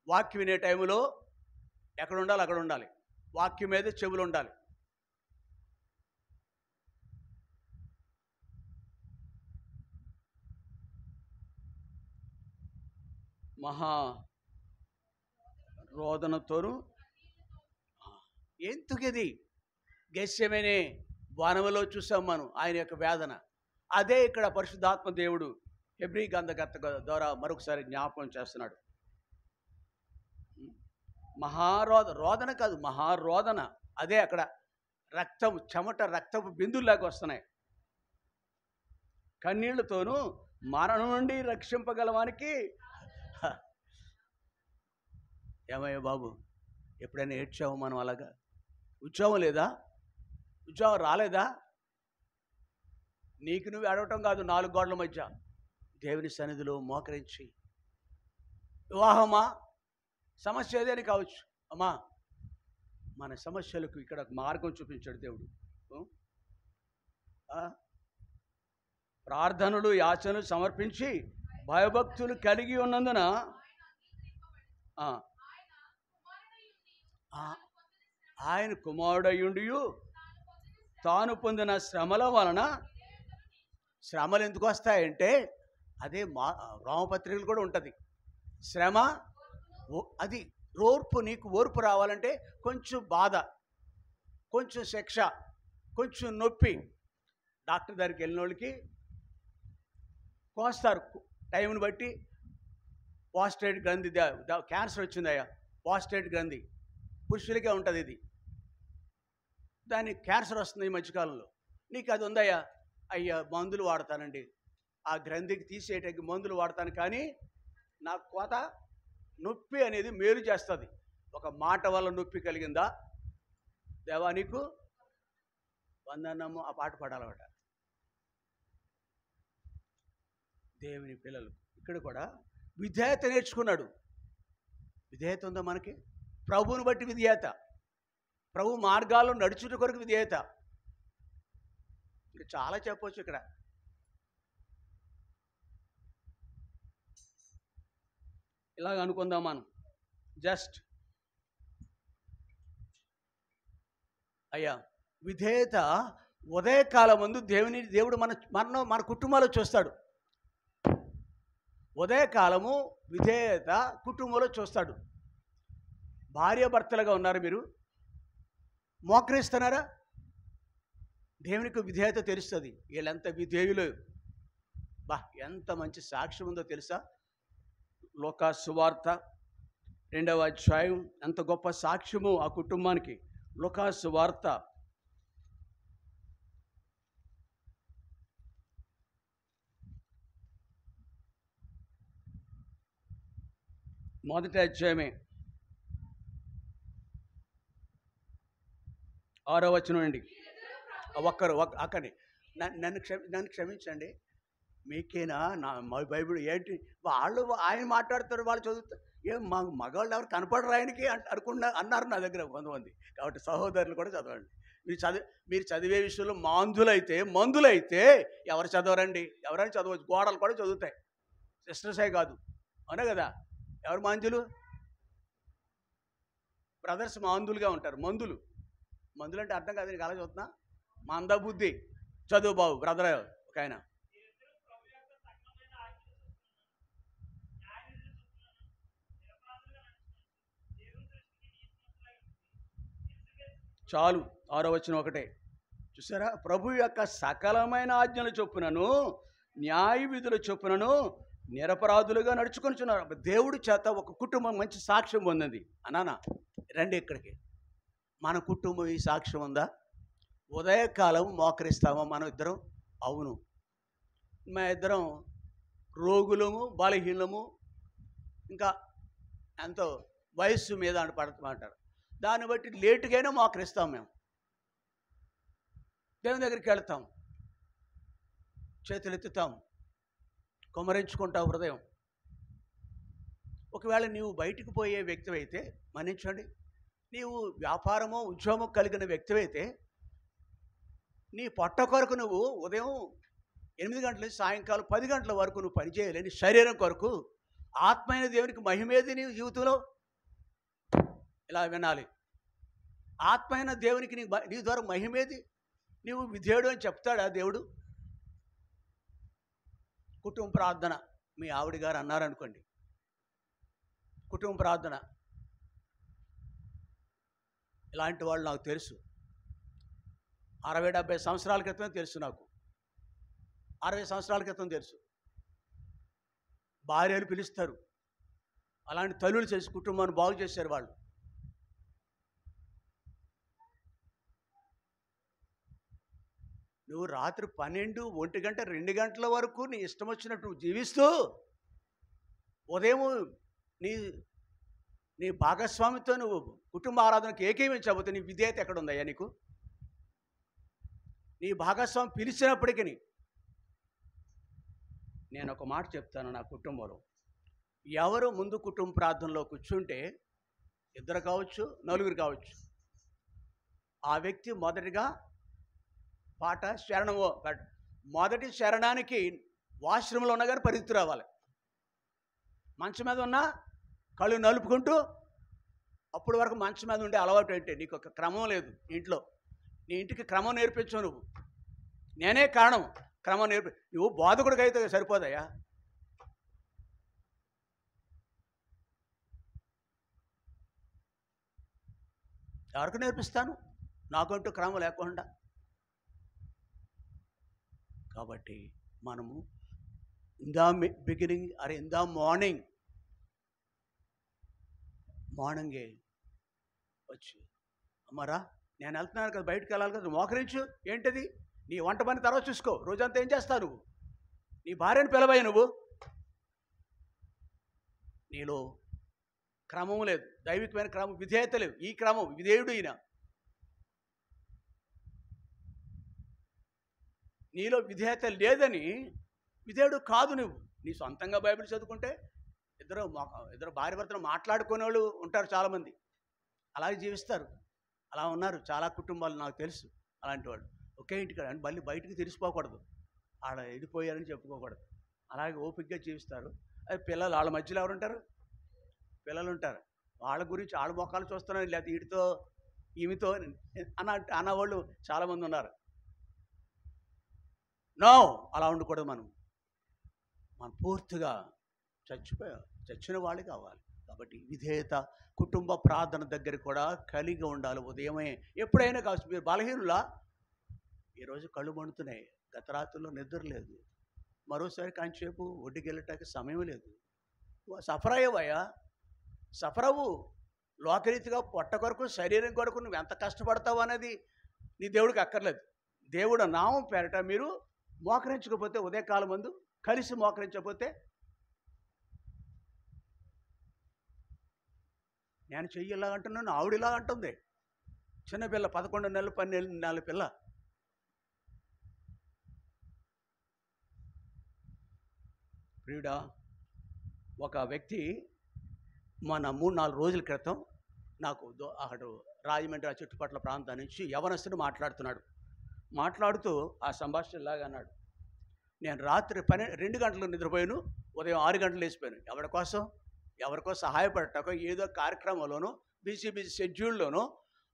Speaker 1: వాక్యం వినే టైంలో ఎక్కడ ఉండాలి అక్కడ ఉండాలి, వాక్యం మీద చెవులు ఉండాలి. మహా రోదనతోనూ. ఎందుకిది? గెత్సెమనే వనములో చూసాం మనం ఆయన యొక్క వేదన. అదే ఇక్కడ పరిశుద్ధాత్మ దేవుడు హెబ్రీ గ్రంథకర్త ద్వారా మరొకసారి జ్ఞాపకం చేస్తున్నాడు. రోదన కాదు, మహారోదన. అదే అక్కడ రక్తం, చెమట రక్తపు బిందుల్లాగా వస్తున్నాయి. కన్నీళ్లతోనూ మరణం నుండి రక్షింపగలవానికి ఏమయ్యా బాబు, ఎప్పుడైనా ఏడ్చావు మనం అలాగా? ఉద్యోగం లేదా? ఉద్యోగం రాలేదా? నీకు నువ్వు ఏడవటం కాదు, 4 గోడల మధ్య దేవుని సన్నిధిలో మోకరించి, వివాహమా సమస్య ఏదని కావచ్చు, అమ్మా మన సమస్యలకు ఇక్కడ మార్గం చూపించాడు దేవుడు. ప్రార్థనలు యాచనలు సమర్పించి భయభక్తులు కలిగి ఉన్నందున ఆయన కుమారుడయ్యుండి తాను పొందిన శ్రమల వలన, శ్రమలు ఎందుకు వస్తాయంటే అదే రోమపత్రికలు కూడా ఉంటుంది, శ్రమ అది ఓర్పు. నీకు ఓర్పు రావాలంటే కొంచెం బాధ, కొంచెం శిక్ష, కొంచెం నొప్పి. డాక్టర్ దగ్గరికి వెళ్ళిన వాళ్ళకి కోస్తారు టైంని బట్టి. పాస్టేట్ గ్రంథి, క్యాన్సర్ వచ్చిందయ్యా, పాస్టేట్ గ్రంథి పురుషులకే ఉంటుంది ఇది, దానికి క్యాన్సర్ వస్తుంది ఈ మధ్యకాలంలో. నీకు అది ఉందయ్యా, అయ్యా మందులు వాడతానండి, ఆ గ్రంథికి తీసేయటానికి మందులు వాడతాను, కానీ నా కోత నొప్పి అనేది మేలు చేస్తుంది. ఒక మాట వల్ల నొప్పి కలిగిందా, దేవా నీకు వందనము, ఆ పాట పాడాలన్నమాట. దేవుని పిల్లలు ఇక్కడ కూడా విధేయత నేర్చుకున్నాడు. విధేయత ఉందా మనకి? ప్రభువుని బట్టి విధేయత, ప్రభు మార్గాల్లో నడుచుట కొరకు విధేయత. ఇంకా చాలా చెప్పవచ్చు ఇక్కడ. ఇలాగ అనుకుందాం మనం, జస్ట్ అయ్యా విధేయత ఉదయకాలం ముందు దేవుడు మన కుటుంబాల్లో చూస్తాడు. ఉదయకాలము విధేయత కుటుంబంలో చూస్తాడు. భార్యాభర్తలుగా ఉన్నారు, మీరు మోకరిస్తున్నారా? దేవునికి విధేయత తెలుస్తుంది. వీళ్ళెంత విధేయులు, బా ఎంత మంచి సాక్ష్యం ఉందో తెలుసా? లూకా సువార్త 2వ అధ్యాయం ఎంత గొప్ప సాక్ష్యము ఆ కుటుంబానికి. లూకా సువార్త 1వ అధ్యాయమే 6వ వచనం అండి. అక్కడి నన్ను క్షమించండి, మీకేనా నా బైబిల్ ఏంటి? ఆయన మాట్లాడతారు, వాళ్ళు చదువుతారు, ఏం మగవాళ్ళు ఎవరు కనపడరు ఆయనకి అన్నారు నా దగ్గర కొంతమంది. కాబట్టి సహోదరులు కూడా చదవండి. మీరు చదివే విషయంలో మందులైతే ఎవరు చదవరండి? ఎవరైనా చదవచ్చు, గోడలు కూడా చదువుతాయి, సిస్టర్సే కాదు, అవునా కదా? ఎవరు మందులు? బ్రదర్స్ మందులుగా ఉంటారు. మందులు అంటే అర్థం కాదు, నీకు అలా చదువుతున్నా, మందబుద్ధి. చదువు బాబు బ్రదర్ ఒక ఆయన. చాలు, 6వ వచనం ఒకటే చూసారా? ప్రభు యొక్క సకలమైన ఆజ్ఞల చొప్పునను న్యాయ విధుల చొప్పునను నిరపరాధులుగా నడుచుకొనిచున్నారు. దేవుడి చేత ఒక కుటుంబం మంచి సాక్ష్యం పొందింది. అన్నానా రండి ఇక్కడికి, మన కుటుంబం ఈ సాక్ష్యం ఉందా? ఉదయకాలం మోకరిస్తామా మనం ఇద్దరం? అవును, మా ఇద్దరం రోగులము, బలహీనము, ఇంకా ఎంతో వయస్సు మీద పడుతుంటారు. దాన్ని బట్టి లేటుగైనా మోకరిస్తాం. మేము దేవుని దగ్గరికి వెళ్తాం, చేతులు ఎత్తుతాం, కుమరించుకుంటాం హృదయం. ఒకవేళ నీవు బయటికి పోయే వ్యక్తి అయితే మన్నించండి, నీవు వ్యాపారమో ఉద్యోగమో కలిగిన వ్యక్తి అయితే, నీ పొట్ట కొరకు నువ్వు ఉదయం 8 గంటల నుంచి సాయంకాలం 10 గంటల వరకు నువ్వు పనిచేయాలి. నీ శరీరం కొరకు ఆత్మైన దేవునికి మహిమేది నీ జీవితంలో? ఇలా వినాలి, ఆత్మైన దేవునికి నీ ద్వారా మహిమేది? నీవు విధేయుడు అని చెప్తాడా దేవుడు? కుటుంబ ప్రార్థన మీ ఆవిడ గారు అన్నారనుకోండి, కుటుంబ ప్రార్థన, ఇలాంటి వాళ్ళు నాకు తెలుసు. 60-70 సంవత్సరాల క్రితమే తెలుసు, నాకు 60 సంవత్సరాల క్రితం తెలుసు. భార్యలు పిలుస్తారు, అలాంటి తల్లులు చేసి కుటుంబాన్ని బాగు చేశారు వాళ్ళు. నువ్వు రాత్రి 12, 1 గంట, 2 గంటల వరకు నీ ఇష్టం వచ్చినట్టు జీవిస్తూ ఉదయం నీ భాగస్వామితో నువ్వు కుటుంబ ఆరాధనకు ఏకీవించకపోతే నీ విధేయత ఎక్కడ ఉందయ్యా నీకు? నీ భాగస్వామి పిలిచినప్పటికీ నేను ఒక మాట చెప్తాను. నా కుటుంబంలో ఎవరు ముందు కుటుంబ ప్రార్థనలో కూర్చుంటే, ఇద్దరు కావచ్చు, నలుగురు కావచ్చు, ఆ వ్యక్తి మొదటిగా పాట శరణము, మొదటి శరణానికి వాష్రూమ్లో ఉన్నా కానీ పరిగెత్తి రావాలి. మంచం మీద ఉన్నా కళ్ళు నలుపుకుంటూ, అప్పటి వరకు మంచం మీద ఉండే అలవాటు ఏంటి? నీకు ఒక క్రమం లేదు ఇంట్లో. నీ ఇంటికి క్రమం నేర్పించవు నువ్వు. నేనే కారణం. క్రమం నువ్వు బోధకుడికి అయితే సరిపోదయ్యా. ఎవరికి నేర్పిస్తాను నాకంటూ క్రమం లేకుండా? కాబట్టి మనము in the beginning are in the మార్నింగే వచ్చి, అమ్మరా నేను వెళ్తున్నాను కదా, బయటకు వెళ్ళాలి కదా, మోకరించు. ఏంటిది? నీ వంట పని తర్వాత చూసుకో. రోజంతా ఏం చేస్తావు నువ్వు? నీ భార్యను పిలవయ్య. నువ్వు నీలో క్రమం లేదు, దైవికమైన క్రమం, విధేయత లేవు. ఈ క్రమం విధేయుడు ఈయన. నీలో విధేయత లేదని విధేయుడు కాదు నువ్వు. నీ సొంతంగా బైబిల్ చదువుకుంటే ఇద్దరు భార్య భర్తలు మాట్లాడుకునే వాళ్ళు ఉంటారు చాలామంది. అలాగే జీవిస్తారు. అలా ఉన్నారు చాలా కుటుంబాలు, నాకు తెలుసు అలాంటి వాళ్ళు. ఒకే ఇంటికాడ అని మళ్ళీ బయటికి తెలిసిపోకూడదు, ఆడ వెళ్ళిపోయారని చెప్పుకోకూడదు. అలాగే ఓపికగా జీవిస్తారు. అది పిల్లలు, వాళ్ళ మధ్యలో ఎవరు ఉంటారు? పిల్లలు ఉంటారు. వాళ్ళ గురించి వాళ్ళ మొక్కలు చూస్తున్నారు, లేకపోతే వీటితో ఈమెతో అన్నవాళ్ళు చాలామంది ఉన్నారు. నో, అలా ఉండకూడదు. మనం పూర్తిగా చచ్చిన వాళ్ళు కావాలి. కాబట్టి విధేయత కుటుంబ ప్రార్థన దగ్గర కూడా కలిగి ఉండాలి. ఉదయమే ఎప్పుడైనా కావచ్చు. మీరు బలహీనులా? ఈరోజు కళ్ళు మండుతున్నాయి, గత రాత్రుల్లో నిద్ర లేదు, మరోసారి కాంచేపు ఒడ్డుకి వెళ్ళటానికి సమయం లేదు. సఫర్ అయ్యావయ్యా, సఫర్ అవ్వు. లోకరీతిగా పొట్ట కొరకు, శరీరం కొరకు నువ్వు ఎంత కష్టపడతావు అనేది నీ దేవుడికి అక్కర్లేదు. దేవుడు నామం పేరట మీరు మోకరించకపోతే, ఉదయకాలం ముందు కలిసి మోకరించకపోతే, నేను చెయ్యి ఇలా అంటున్నాను, ఆవిడిలా అంటుంది. చిన్నపిల్ల, 11 నెలలు 12 నెలల పిల్ల. ప్రియుడా, ఒక వ్యక్తి మన 3-4 రోజుల క్రితం నాకు అక్కడ రాజమండ్రి ఆ చుట్టుపక్కల ప్రాంతం నుంచి యవనస్తుడు మాట్లాడుతూ ఆ సంభాషణ ఇలాగా అన్నాడు. నేను రాత్రి 2 గంటలకు నిద్రపోయాను, ఉదయం 6 గంటలు లేచిపోయాను. ఎవరికో సహాయపడటకో ఏదో కార్యక్రమంలోనో బిజీ షెడ్యూల్లోనో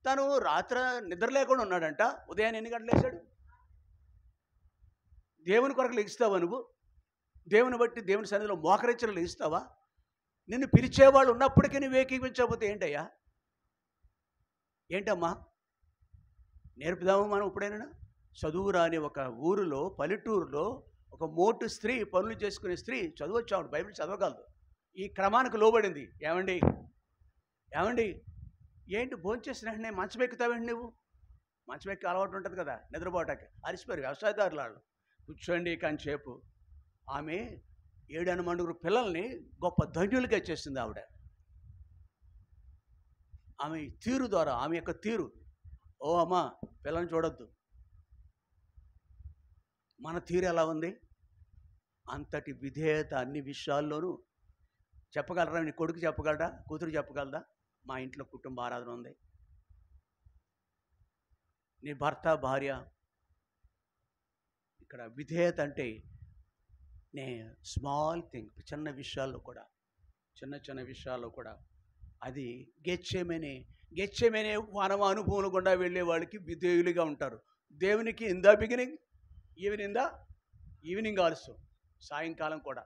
Speaker 1: తను రాత్రి నిద్ర లేకుండా ఉన్నాడంట. ఉదయాన్నే ఎన్ని గంటలు లేచాడు? దేవుని కొరకు లెగిస్తావా నువ్వు? దేవుని బట్టి దేవుని సన్నిధిలో మోకరించలు లెగిస్తావా? నిన్ను పిలిచేవాళ్ళు ఉన్నప్పటికీ నువ్వు ఏకీవించకపోతే ఏంటయ్యా? ఏంటమ్మా నేర్పుదాము మనం ఎప్పుడైనా? చదువు రాని ఒక ఊరిలో, పల్లెటూరులో ఒక మోటు స్త్రీ, పనులు చేసుకునే స్త్రీ, చదువొచ్చాడు, బైబిల్ చదవగలదు, ఈ క్రమానికి లోబడింది. ఏమండి ఏంటి భోంచేసిన వెంటనే మంచం ఎక్కుతావేంటి? నువ్వు మంచం ఎక్కి అలవాటు ఉంటుంది కదా నిద్రపోవటానికి. అలసిపోయారు వ్యవసాయదారులు వాళ్ళు. కూర్చోండి కాంచేపు. ఆమె 7 పిల్లల్ని గొప్ప ధన్యులుగా చేసింది ఆవిడ. ఆమె తీరు ద్వారా, ఆమె యొక్క తీరు, ఓ అమ్మా పిల్లల్ని చూడొద్దు, మన తీరు ఎలా ఉంది? అంతటి విధేయత అన్ని విషయాల్లోనూ. చెప్పగలరా? నీ కొడుకు చెప్పగలరా? కూతురు చెప్పగలరా? మా ఇంట్లో కుటుంబ ఆరాధన ఉంది. నీ భర్త, భార్య, ఇక్కడ విధేయత అంటే స్మాల్ థింగ్, చిన్న విషయాల్లో కూడా అది గెచ్చేమనే మానవ అనుభవం గుండా వెళ్ళే వాళ్ళకి విధేయులుగా ఉంటారు. దేవునికి in the beginning, evening also, సాయంకాలం కూడా,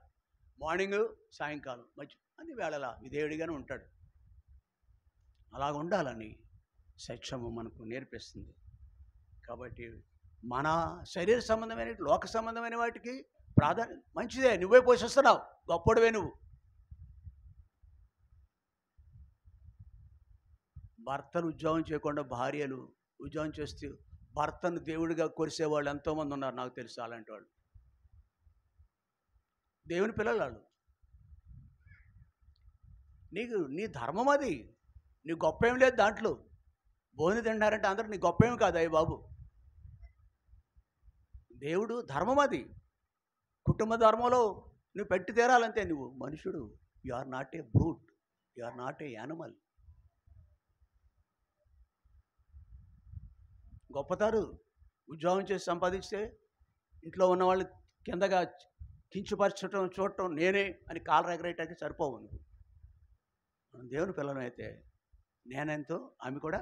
Speaker 1: మార్నింగ్ సాయంకాలం మధ్య అన్ని వేళలా విధేయుడిగానే ఉంటాడు. అలాగ ఉండాలని సత్యము మనకు నేర్పిస్తుంది. కాబట్టి మన శరీర సంబంధమైన, లోక సంబంధమైన వాటికి ప్రాధాన్యత మంచిదే, నువ్వే పోషిస్తున్నావు, గొప్పడివే నువ్వు. భర్తలు ఉద్యోగం చేయకుండా భార్యలు ఉద్యోగం చేస్తూ భర్తను దేవుడిగా కొరిసేవాళ్ళు ఎంతోమంది ఉన్నారు, నాకు తెలుసు. అలాంటి వాళ్ళు దేవుని పిల్లలు. నీ ధర్మం అది. నీ గొప్ప ఏం లేదు దాంట్లో. భోజనం తింటారంటే అందరూ నీ గొప్ప ఏమి కాదు అయ్యి బాబు. దేవుడు ధర్మం అది. కుటుంబ ధర్మంలో నువ్వు పెట్టి తీరాలంతే. నువ్వు మనుషుడు. You are not a brute, you are not a animal. గొప్పతారు ఉద్యోగం చేసి సంపాదిస్తే ఇంట్లో ఉన్న వాళ్ళు కిందగా కించుపరచడం చూడటం నేనే అని కాలు ఎగరేయటానికి సరిపోవు. మనం దేవుని పిల్లలైతే నేనెంతో ఆమె కూడా.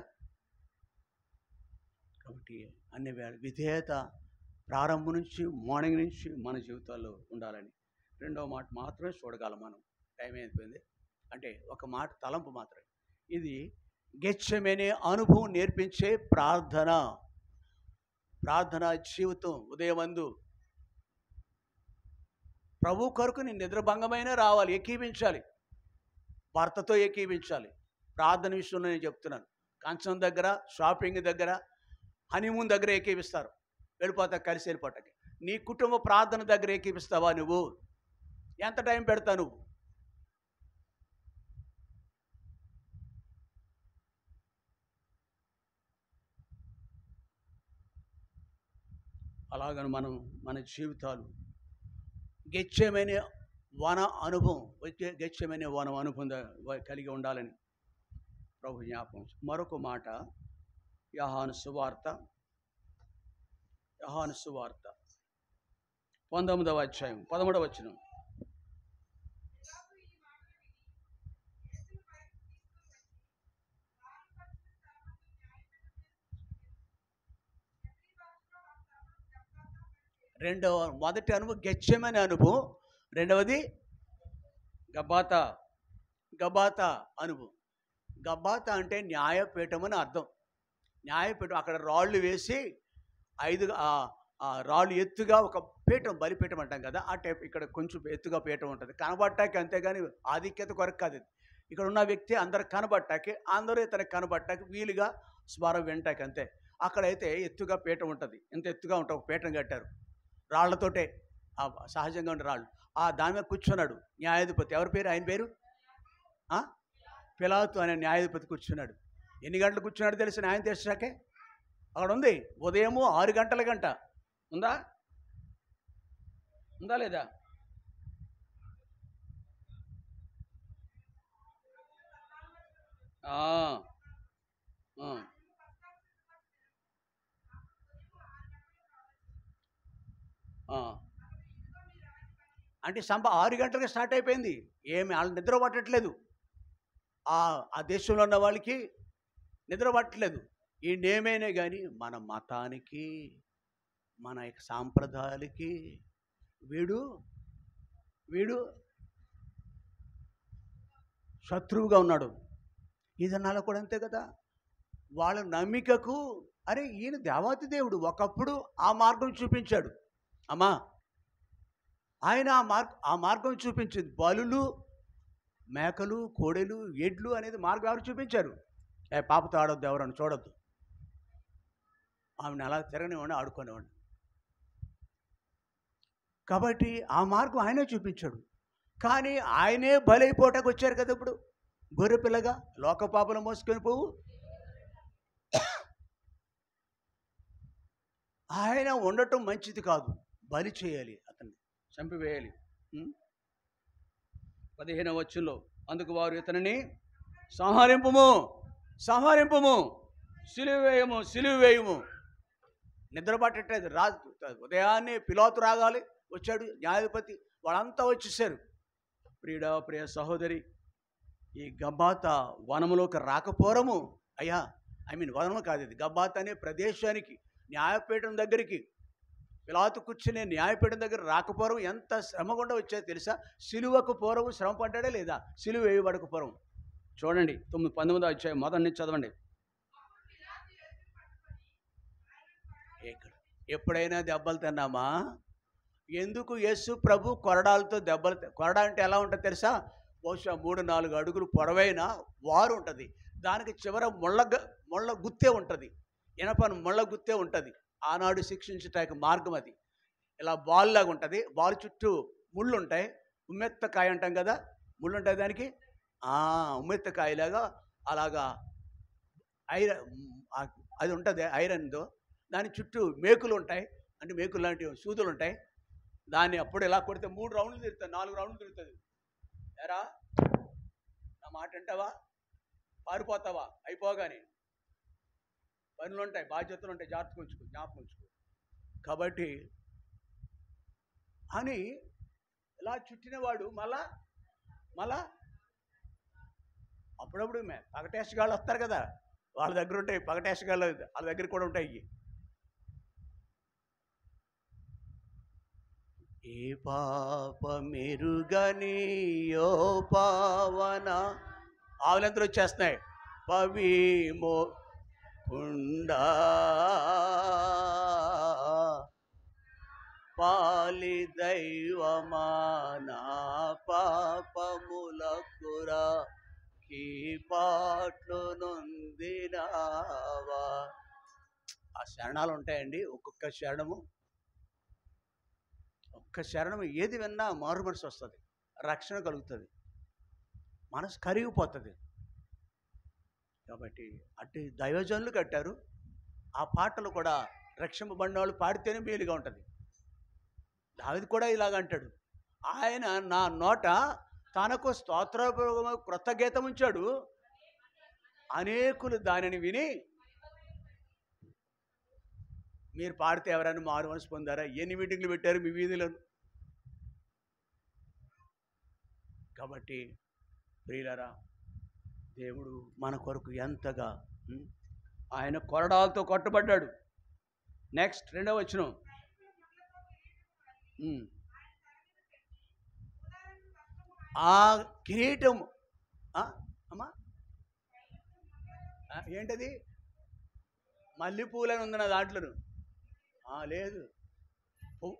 Speaker 1: కాబట్టి అన్ని విధేయత ప్రారంభం నుంచి మార్నింగ్ నుంచి మన జీవితాల్లో ఉండాలని. రెండవ మాట మాత్రమే చూడగలం మనం. టైం అయిపోయింది. అంటే ఒక మాట తలంపు మాత్రమే. ఇది గెత్సెమనే అనుభవం నేర్పించే ప్రార్థన జీవితం. ఉదయమందు ప్రభు కొరకు నీ నిద్రభంగమైన రావాలి, ఏకీవించాలి, భర్తతో ఏకీవించాలి. ప్రార్థన విషయంలో నేను చెప్తున్నాను. కంచం దగ్గర, షాపింగ్ దగ్గర, హనీమూన్ దగ్గర ఏకీవిస్తారు, వెళ్ళిపోతా కలిసి వెళ్ళిపోటాకి. నీ కుటుంబ ప్రార్థన దగ్గర ఏకీవిస్తావా నువ్వు? ఎంత టైం పెడతావు నువ్వు? అలాగని మనం మన జీవితాలు గెత్సెమనే వన అనుభవం, గెత్సెమనే వన అనుభవం కలిగి ఉండాలని ప్రభు జ్ఞాపకం. మరొక మాట యోహాను సువార్త 19వ అధ్యాయం 13వ వచనం. మొదటి అనుభవం గెత్సెమనే అనుభవం, రెండవది గబాతా అనుభవం. గబాతా అంటే న్యాయపీఠం అని అర్థం. న్యాయపీఠం, అక్కడ రాళ్ళు వేసి 5 రాళ్ళు ఎత్తుగా ఒక పీఠం, బలిపీఠం అంటాం కదా, ఆ టైప్. ఇక్కడ కొంచెం ఎత్తుగా పీఠం ఉంటుంది, కనబట్టాకి. అంతేగాని ఆధిక్యత కొరకు కాదు. ఇక్కడ ఉన్న వ్యక్తి అందరు కనబట్టాకి, అందరూ ఇతనికి కనబట్టాకి వీలుగా స్వరం వింటాకి, అంతే. అక్కడైతే ఎత్తుగా పీఠం ఉంటుంది. ఇంత ఎత్తుగా ఉంటుంది, ఒక పీఠం కట్టారు రాళ్లతోటే, సహజంగా ఉండే రాళ్ళు. దాని మీద కూర్చున్నాడు న్యాయాధిపతి. ఎవరి పేరు? ఆయన పేరు పిలాతు అనే న్యాయాధిపతి కూర్చున్నాడు. ఎన్ని గంటలు కూర్చున్నాడు తెలిసిన ఆయన తెలిసాకే అక్కడ ఉంది. ఉదయము 6 గంటల గంట ఉందా లేదా? అంటే 6 గంటలకు స్టార్ట్ అయిపోయింది. ఏమి వాళ్ళు నిద్ర పట్టట్లేదు. ఆ దేశంలో ఉన్న వాళ్ళకి నిద్ర పట్టలేదు. ఏమైనా కానీ మన మతానికి, మన సాంప్రదాయాలకి వీడు శత్రువుగా ఉన్నాడు. ఇదన్నాలో కూడా అంతే కదా. వాళ్ళ నమ్మికకు అరే ఈయన దేవాతి దేవుడు, ఒకప్పుడు ఆ మార్గం చూపించాడు. అమ్మా, ఆయన ఆ మార్గం చూపించింది. బలులు, మేకలు, కోడెలు, ఎడ్లు అనేది మార్గం ఎవరు చూపించారు? పాపతో ఆడొద్దు, ఎవరని చూడొద్దు, ఆమెను అలా తిరగనివ్వండి, ఆడుకునేవాడిని. కాబట్టి ఆ మార్గం ఆయనే చూపించాడు. కానీ ఆయనే బలైపోటానికి వచ్చారు కదా. ఇప్పుడు గొర్రెపిల్లగా లోక పాపలు మోసుకొని పోవు. ఆయన ఉండటం మంచిది కాదు. బలి చేయాలి, అతన్ని చంపివేయాలి. 15వ వచనంలో, అందుకు వారు ఇతనిని సంహరింపుము, సిలువ వేయము. నిద్ర పట్టట్లేదు. ఉదయాన్నే పిలాతు రాగాలి, వచ్చాడు న్యాయాధిపతి, వాళ్ళంతా వచ్చేసారు. ప్రియ సహోదరి, ఈ గబాతా వనములోకి రాకపోరము అయ్యా, వనము కాదు ఇది, గబాతా అనే ప్రదేశానికి, న్యాయపీఠం దగ్గరికి, పిలాతు కూర్చునే న్యాయపీఠం దగ్గర రాకపోవడం ఎంత శ్రమ గుండా వచ్చేది తెలుసా? సిలువకు పూర్వం శ్రమ పడ్డాడే లేదా? సిలువ వేయబడక పూర్వం. చూడండి 19వ అధ్యాయం మొదటి నుంచి చదవండి. ఎప్పుడైనా దెబ్బలు తిన్నామా? ఎందుకు యేసు ప్రభు కొరడాలతో కొరడా అంటే ఎలా ఉంటుంది తెలుసా? బహుశా 3-4 అడుగులు పొడవైన వారు ఉంటుంది. దానికి చివర ముళ్ళ గుత్తే ఉంటుంది, ఇనపను ముళ్ళ గుత్తే ఉంటుంది. ఆనాడు శిక్షించటానికి మార్గం అది. ఇలా బాల్ లాగా ఉంటుంది, బాల్ చుట్టూ ముళ్ళు ఉంటాయి. ఉమ్మెత్తకాయ అంటాం కదా, ముళ్ళు ఉంటాయి దానికి. ఉమ్మెత్తకాయలాగా అలాగా ఐరన్ అది ఉంటుంది ఐరన్తో. దాని చుట్టూ మేకులు ఉంటాయి, అంటే మేకులు లాంటి సూదులు ఉంటాయి. దాన్ని అప్పుడు ఇలా కొడితే 3 రౌండ్లు తిరుగుతుంది, 4 రౌండ్లు తిరుగుతుంది. ఎరా నా మాట అంటావా, పారిపోతావా? అయిపోగానే పనులు ఉంటాయి, బాధ్యతలు ఉంటాయి, జ్ఞాపకం ఉంచుకో. కాబట్టి అని ఇలా చుట్టినవాడు మళ్ళా అప్పుడప్పుడు పగటేసగాళ్ళు వస్తారు కదా, వాళ్ళ దగ్గర ఉంటాయి పగటేసగాళ్ళు, వాళ్ళ దగ్గర కూడా ఉంటాయి. ఏ పాప మెరుగని యో పావన ఆవులంతలు వచ్చేస్తున్నాయి. పవిమో కుండా పాలి దైవమా నా పాపములకురా కీ పాట్లు నొందినావా. ఆ శరణాలు ఉంటాయండి. ఒక్క శరణము ఏది విన్నా మారు మనసు వస్తుంది, రక్షణ కలుగుతుంది, మనసు కరిగిపోతుంది. కాబట్టి అటు దైవజనులు కట్టారు. ఆ పాటలు కూడా రక్షింపబడిన వాళ్ళు పాడితేనే మేలుగా ఉంటుంది. దావీదు కూడా ఇలాగంటాడు, ఆయన నా నోట తనకు స్తోత్రపూర్వకమైన క్రొత్త గీతం ఉంచాడు, అనేకులు దానిని విని. మీరు పాడితే ఎవరైనా మారు మనసు పొందారా? ఎన్ని మీటింగ్లు పెట్టారు మీ వీధిలో? కాబట్టి ప్రియులారా, దేవుడు మన కొరకు ఎంతగా ఆయన కొరడాలతో కొట్టబడ్డాడు. నెక్స్ట్ 2వ వచనం. ఆ కిరీటం అమ్మా ఏంటది? మల్లెపూలని ఉంది నా దాంట్లోను. లేదు,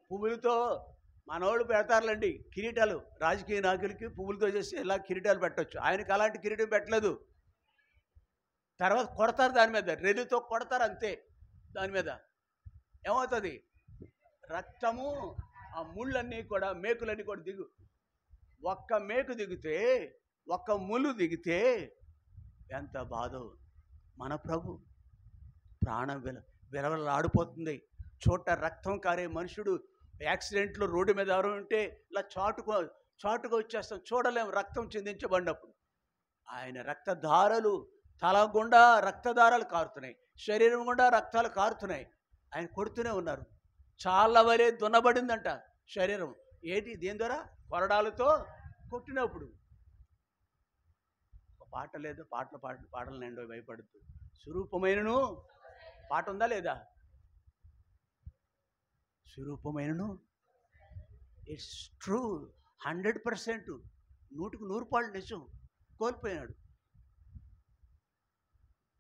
Speaker 1: పువ్వులతో మనోళ్ళు పెడతారులేండి కిరీటాలు. రాజకీయ నాయకులకి పువ్వులతో చేసి ఇలా కిరీటాలు పెట్టవచ్చు. ఆయనకి అలాంటి కిరీటం పెట్టలేదు. తర్వాత కొడతారు దాని మీద, రెల్లుతో కొడతారు అంతే. దాని మీద ఏమవుతుంది? రక్తము, ఆ ముళ్ళన్నీ కూడా, మేకులన్నీ కూడా ఒక్క మేకు దిగితే, ఒక్క ముళ్ళు దిగితే ఎంత బాధో. మన ప్రభు ప్రాణం విలవలాడిపోతుంది. చోట రక్తం కారే మనుషుడు యాక్సిడెంట్లో రోడ్డు మీద ఎవరు ఉంటే ఇలా చాటుగా వచ్చేస్తాం, చూడలేము రక్తం చిందించబడినప్పుడు. ఆయన రక్తధారలు, తల గుండా రక్తధారాలు కారుతున్నాయి, శరీరం గుండా రక్తాలు కారుతున్నాయి. ఆయన కొడుతూనే ఉన్నారు. చాలా వలె దున్నబడిందంట శరీరం. ఏంటి? దేని ద్వారా? కొరడాలతో కొట్టినప్పుడు. పాట లేదు, పాటలు నిండో భయపడుతూ స్వరూపమైనను పాట ఉందా లేదా? స్వరూపమైనను ఇట్స్ ట్రూ, 100%, 100% నిజం. కోల్పోయినాడు.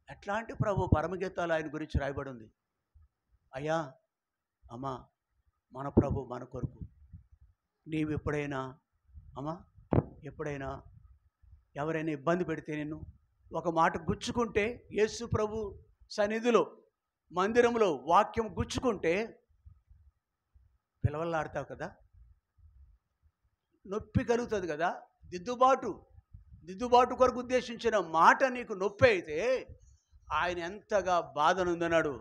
Speaker 1: ఎట్లాంటి ప్రభు పరమగీతాలు ఆయన గురించి రాయబడి ఉంది. అయ్యా అమ్మా, మన ప్రభు మన కొరకు. నీవు ఎప్పుడైనా ఎవరైనా ఇబ్బంది పెడితే, నిన్ను ఒక మాట గుచ్చుకుంటే, యేసు ప్రభు సన్నిధిలో మందిరంలో వాక్యం గుచ్చుకుంటే పిలవలాడతావు కదా, నొప్పి కలుగుతుంది కదా. దిద్దుబాటు కొరకు ఉద్దేశించిన మాట నీకు నొప్పి అయితే ఆయన ఎంతగా బాధనుందన్నాడు.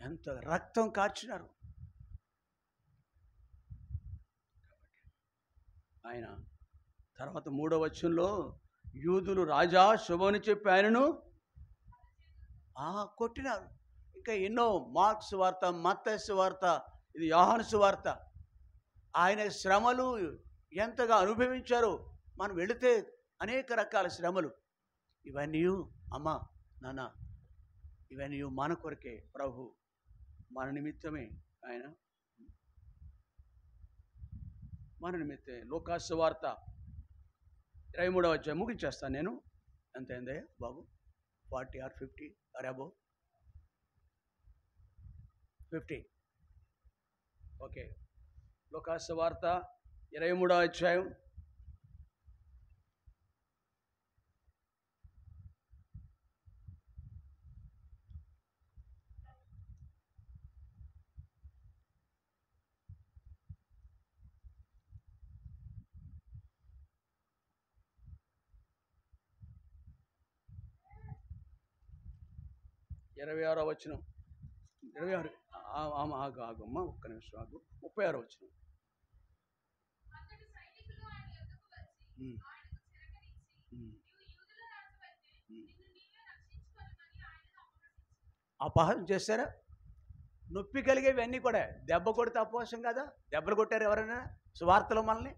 Speaker 1: ఎంత రక్తం కార్చినారు. ఆయన తర్వాత 3వ వచనంలో యూదులు రాజా శుభమని చెప్పి ఆయనను కొట్టినారు. ఇంకా ఎన్నో, మార్క్స్ వార్త, మత్తయి సువార్త, ఇది యోహాను సువార్త. ఆయన శ్రమలు ఎంతగా అనుభవించారో మనం వెళితే అనేక రకాల శ్రమలు. ఇవన్నీ అమ్మా నాన్న, ఇవన్నీ మన కొరకే. ప్రభు మన నిమిత్తమే, ఆయన మన నిమిత్తమే. లూకా సువార్త 23వ అధ్యాయం ముగించేస్తాను నేను. ఎంత అయిందయ్యా బాబు? 40 or 50 or above? 50. ఓకే. లూకా సువార్త 23వ అధ్యాయం 26వ వచనం. 26 ఆగు ఆగమ్మా, ఒక్క నిమిషం ఆగు. 36వ వచనం. అపహారం చేశారా? నొప్పి కలిగేవన్నీ కూడా. దెబ్బ కొడితే అపవాసం కదా? దెబ్బలు కొట్టారు ఎవరైనా సువార్తలో మనల్ని?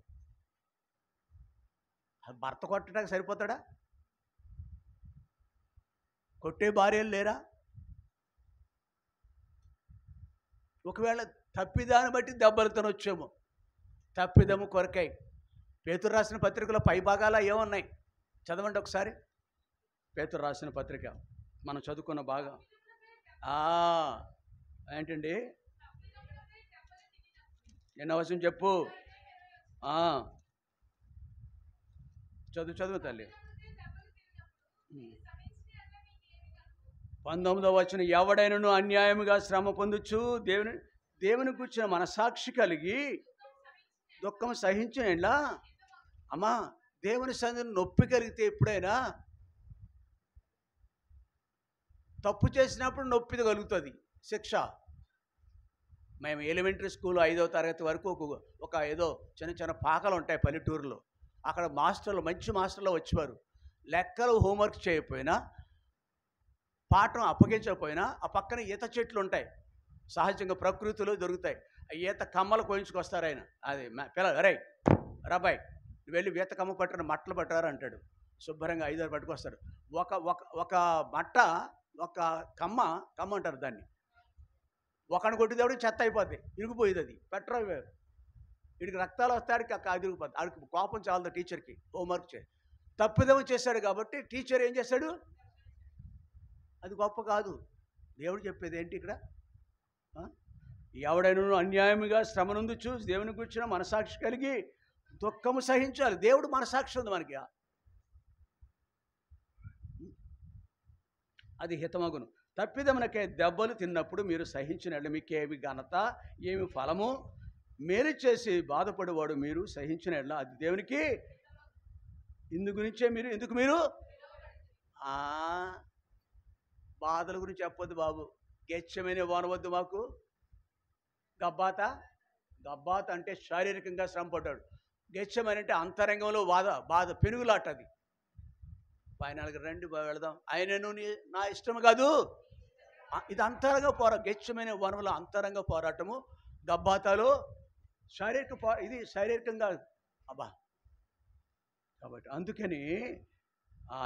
Speaker 1: భర్త కొట్టడానికి సరిపోతాడా? కొట్టే భార్యలు లేరా? ఒకవేళ తప్పిదాన్ని బట్టి దెబ్బలు తినొచ్చేమో. తప్పిదము కొరకై. పేతురు రాసిన పత్రికలో పై భాగాల ఏమున్నాయి చదవండి ఒకసారి. పేతురు రాసిన పత్రిక మనం చదువుకున్న భాగం ఏంటండి? ఎన్న అవసరం చెప్పు. చదువు తల్లి. 19వ వచనం. ఎవడైనను అన్యాయముగా శ్రమ పొందుచు దేవుని కూర్చున్న మనసాక్షి కలిగి దుఃఖం సహించినలా. అమ్మా, దేవుని సన్నిధిని నొప్పి కలిగితే ఎప్పుడైనా తప్పు చేసినప్పుడు నొప్పి కలుగుతుంది, శిక్ష. మేము ఎలిమెంటరీ స్కూల్ 5వ తరగతి వరకు ఒక ఏదో చిన్న చిన్న పాకలు ఉంటాయి పల్లెటూరులో. అక్కడ మాస్టర్లు, మంచి మాస్టర్లు వచ్చేవారు. లెక్కలు హోంవర్క్ చేయకపోయినా, పాఠం అప్పగించకపోయినా ఆ పక్కన ఈత చెట్లు ఉంటాయి, సహజంగా ప్రకృతిలో దొరుకుతాయి. ఈత కమ్మలు కోయించుకొస్తారు ఆయన. అది పిల్లలు, అరే రాబాయ్ వెళ్ళి ఈత కమ్మ పట్టిన మట్టలు పట్టారు అంటాడు. శుభ్రంగా 5 పట్టుకొస్తారు. ఒక మట్ట, ఒక కమ్మ అంటారు దాన్ని. ఒకని కొట్టిదేవుడు చెత్త అయిపోద్ది, ఇరిగిపోయేది. అది పెట్టరా, వీడికి రక్తాలు వస్తాడికి ఇరిగిపోద్ది. ఆడికి కోపం చాలదు టీచర్కి. హోంవర్క్ తప్పిదం చేశాడు కాబట్టి టీచర్ ఏం చేశాడు? అది గొప్ప కాదు. దేవుడు చెప్పేది ఏంటి ఇక్కడ? ఎవడైనా అన్యాయముగా శ్రమ నొందుచు దేవుని కూర్చున్న మనసాక్షి కలిగి దుఃఖము సహించాలి. దేవుడు మనసాక్షి ఉంది మనకి. అది హితమగును. తప్పిదమునకే దెబ్బలు తిన్నప్పుడు మీరు సహించిన మీకు ఏమి ఘనత, ఏమి ఫలము? మేలు చేసి బాధపడేవాడు మీరు సహించిన అది దేవునికి. ఎందుకు మీరు బాధల గురించి చెప్పొద్దు బాబు. గెచ్చమైన వానవద్దు మాకు. గబ్బాత అంటే శారీరకంగా శ్రమపడ్డాడు. గెచ్చమని అంటే అంతరంగంలో బాధ పెనుగులాట. అది ఫైనల్గా రండి వెళదాం, ఆయనను నా ఇష్టం కాదు. ఇది అంతరంగ గెచ్చమైన వనంలో అంతరంగ పోరాటము. గబ్బాతాలో ఇది శారీరకంగా అబ్బా. కాబట్టి అందుకని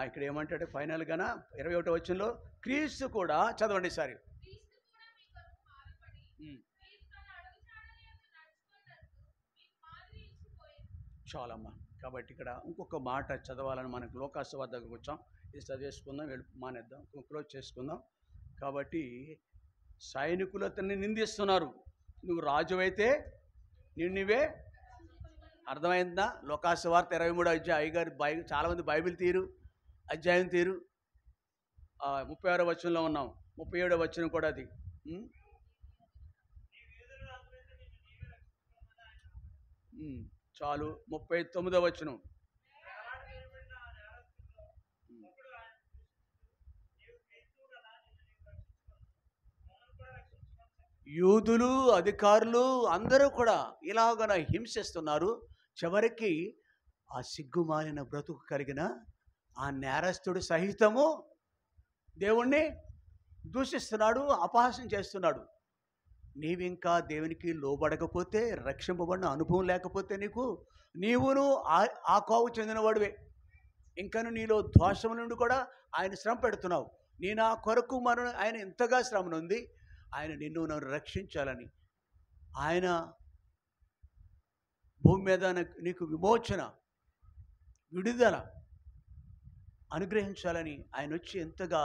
Speaker 1: ఇక్కడ ఏమంటాడు ఫైనల్గాన 21వ వచనంలో, క్రీస్తు కూడా, చదవండి సారి. చాలమ్మా. కాబట్టి ఇక్కడ ఇంకొక మాట చదవాలని మనకు లోకాసువార్త దగ్గరకు వచ్చాం. ఇది చదివేసుకుందాం, మానేద్దాం, క్లోజ్ చేసుకుందాం. కాబట్టి సైనికులు అతన్ని నిందిస్తున్నారు. నువ్వు రాజు అయితే నిన్నువే. అర్థమైందా? లోకాసువార్త 23వ అధ్యాయం. అయ్యగారు చాలామంది బైబిల్ అధ్యాయం 36వ వచనంలో ఉన్నాం. 37వ వచనం కూడా అది. చాలు. 39వ వచనం. యూదులు, అధికారులు అందరూ కూడా ఇలాగన హింసిస్తున్నారు. చివరికి ఆ సిగ్గుమాలిన బ్రతుకు కలిగిన ఆ నేరస్తుడు సహితము దేవుణ్ణి దూషిస్తున్నాడు, అపహాస్యం చేస్తున్నాడు. నీవింకా దేవునికి లోబడకపోతే, రక్షింపబడిన అనుభవం లేకపోతే నీవును ఆ కోవు చెందినవాడివే. ఇంకను నీలో దోషము నుండి కూడా ఆయన శ్రమ పెడుతున్నావు. నీ నా కొరకు ఆయన ఇంతగా శ్రమ నొంది ఆయన నన్ను రక్షించాలని, ఆయన భూమి మీద నీకు విమోచన, విడుదల అనుగ్రహించాలని ఆయన వచ్చి ఎంతగా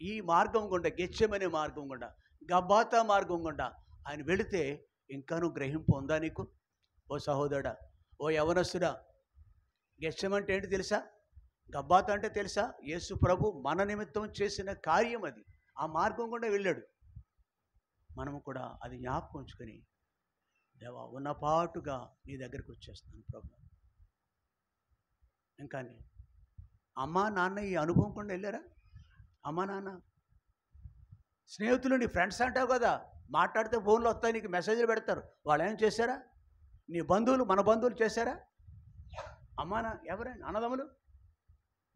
Speaker 1: ఈ మార్గం గుండా, గెచ్చమనే మార్గం గుండా, గబ్బాతా మార్గం గుండా ఆయన వెళితే ఇంకాను గ్రహింపు ఉందా నీకు? ఓ సహోదరుడా, ఓ యవనస్తుడా, గెచ్చమంటే ఏంటి తెలుసా? గబ్బాతా అంటే తెలుసా? యేసు ప్రభు మన నిమిత్తం చేసిన కార్యం అది. ఆ మార్గం గుండా వెళ్ళాడు. మనము కూడా అది జ్ఞాపకం ఉంచుకొని, దేవా ఉన్నపాటుగా నీ దగ్గరికి వచ్చేస్తాను ప్రభు. ఇంకా అమ్మా నాన్న ఈ అనుభవం కూడా వెళ్ళారా? అమ్మా నాన్న స్నేహితులు నీ ఫ్రెండ్స్ అంటావు కదా, మాట్లాడితే ఫోన్లు వస్తాయి, నీకు మెసేజ్లు పెడతారు. వాళ్ళు ఏం చేశారా? నీ బంధువులు, మన బంధువులు చేశారా? అమ్మానా ఎవరైనా అన్నదమ్ములు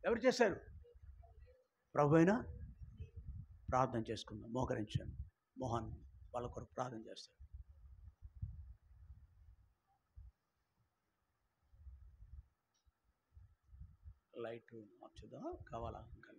Speaker 1: ఎవరు చేశారు? ప్రభు అయినా ప్రార్థన చేసుకుందాం. మోకరించాను. మోహన్ వాళ్ళ కొరకు ప్రార్థన చేస్తాడు. లైట్ ఆఫ్ చేద్దాం. కావాలా? ఇంకా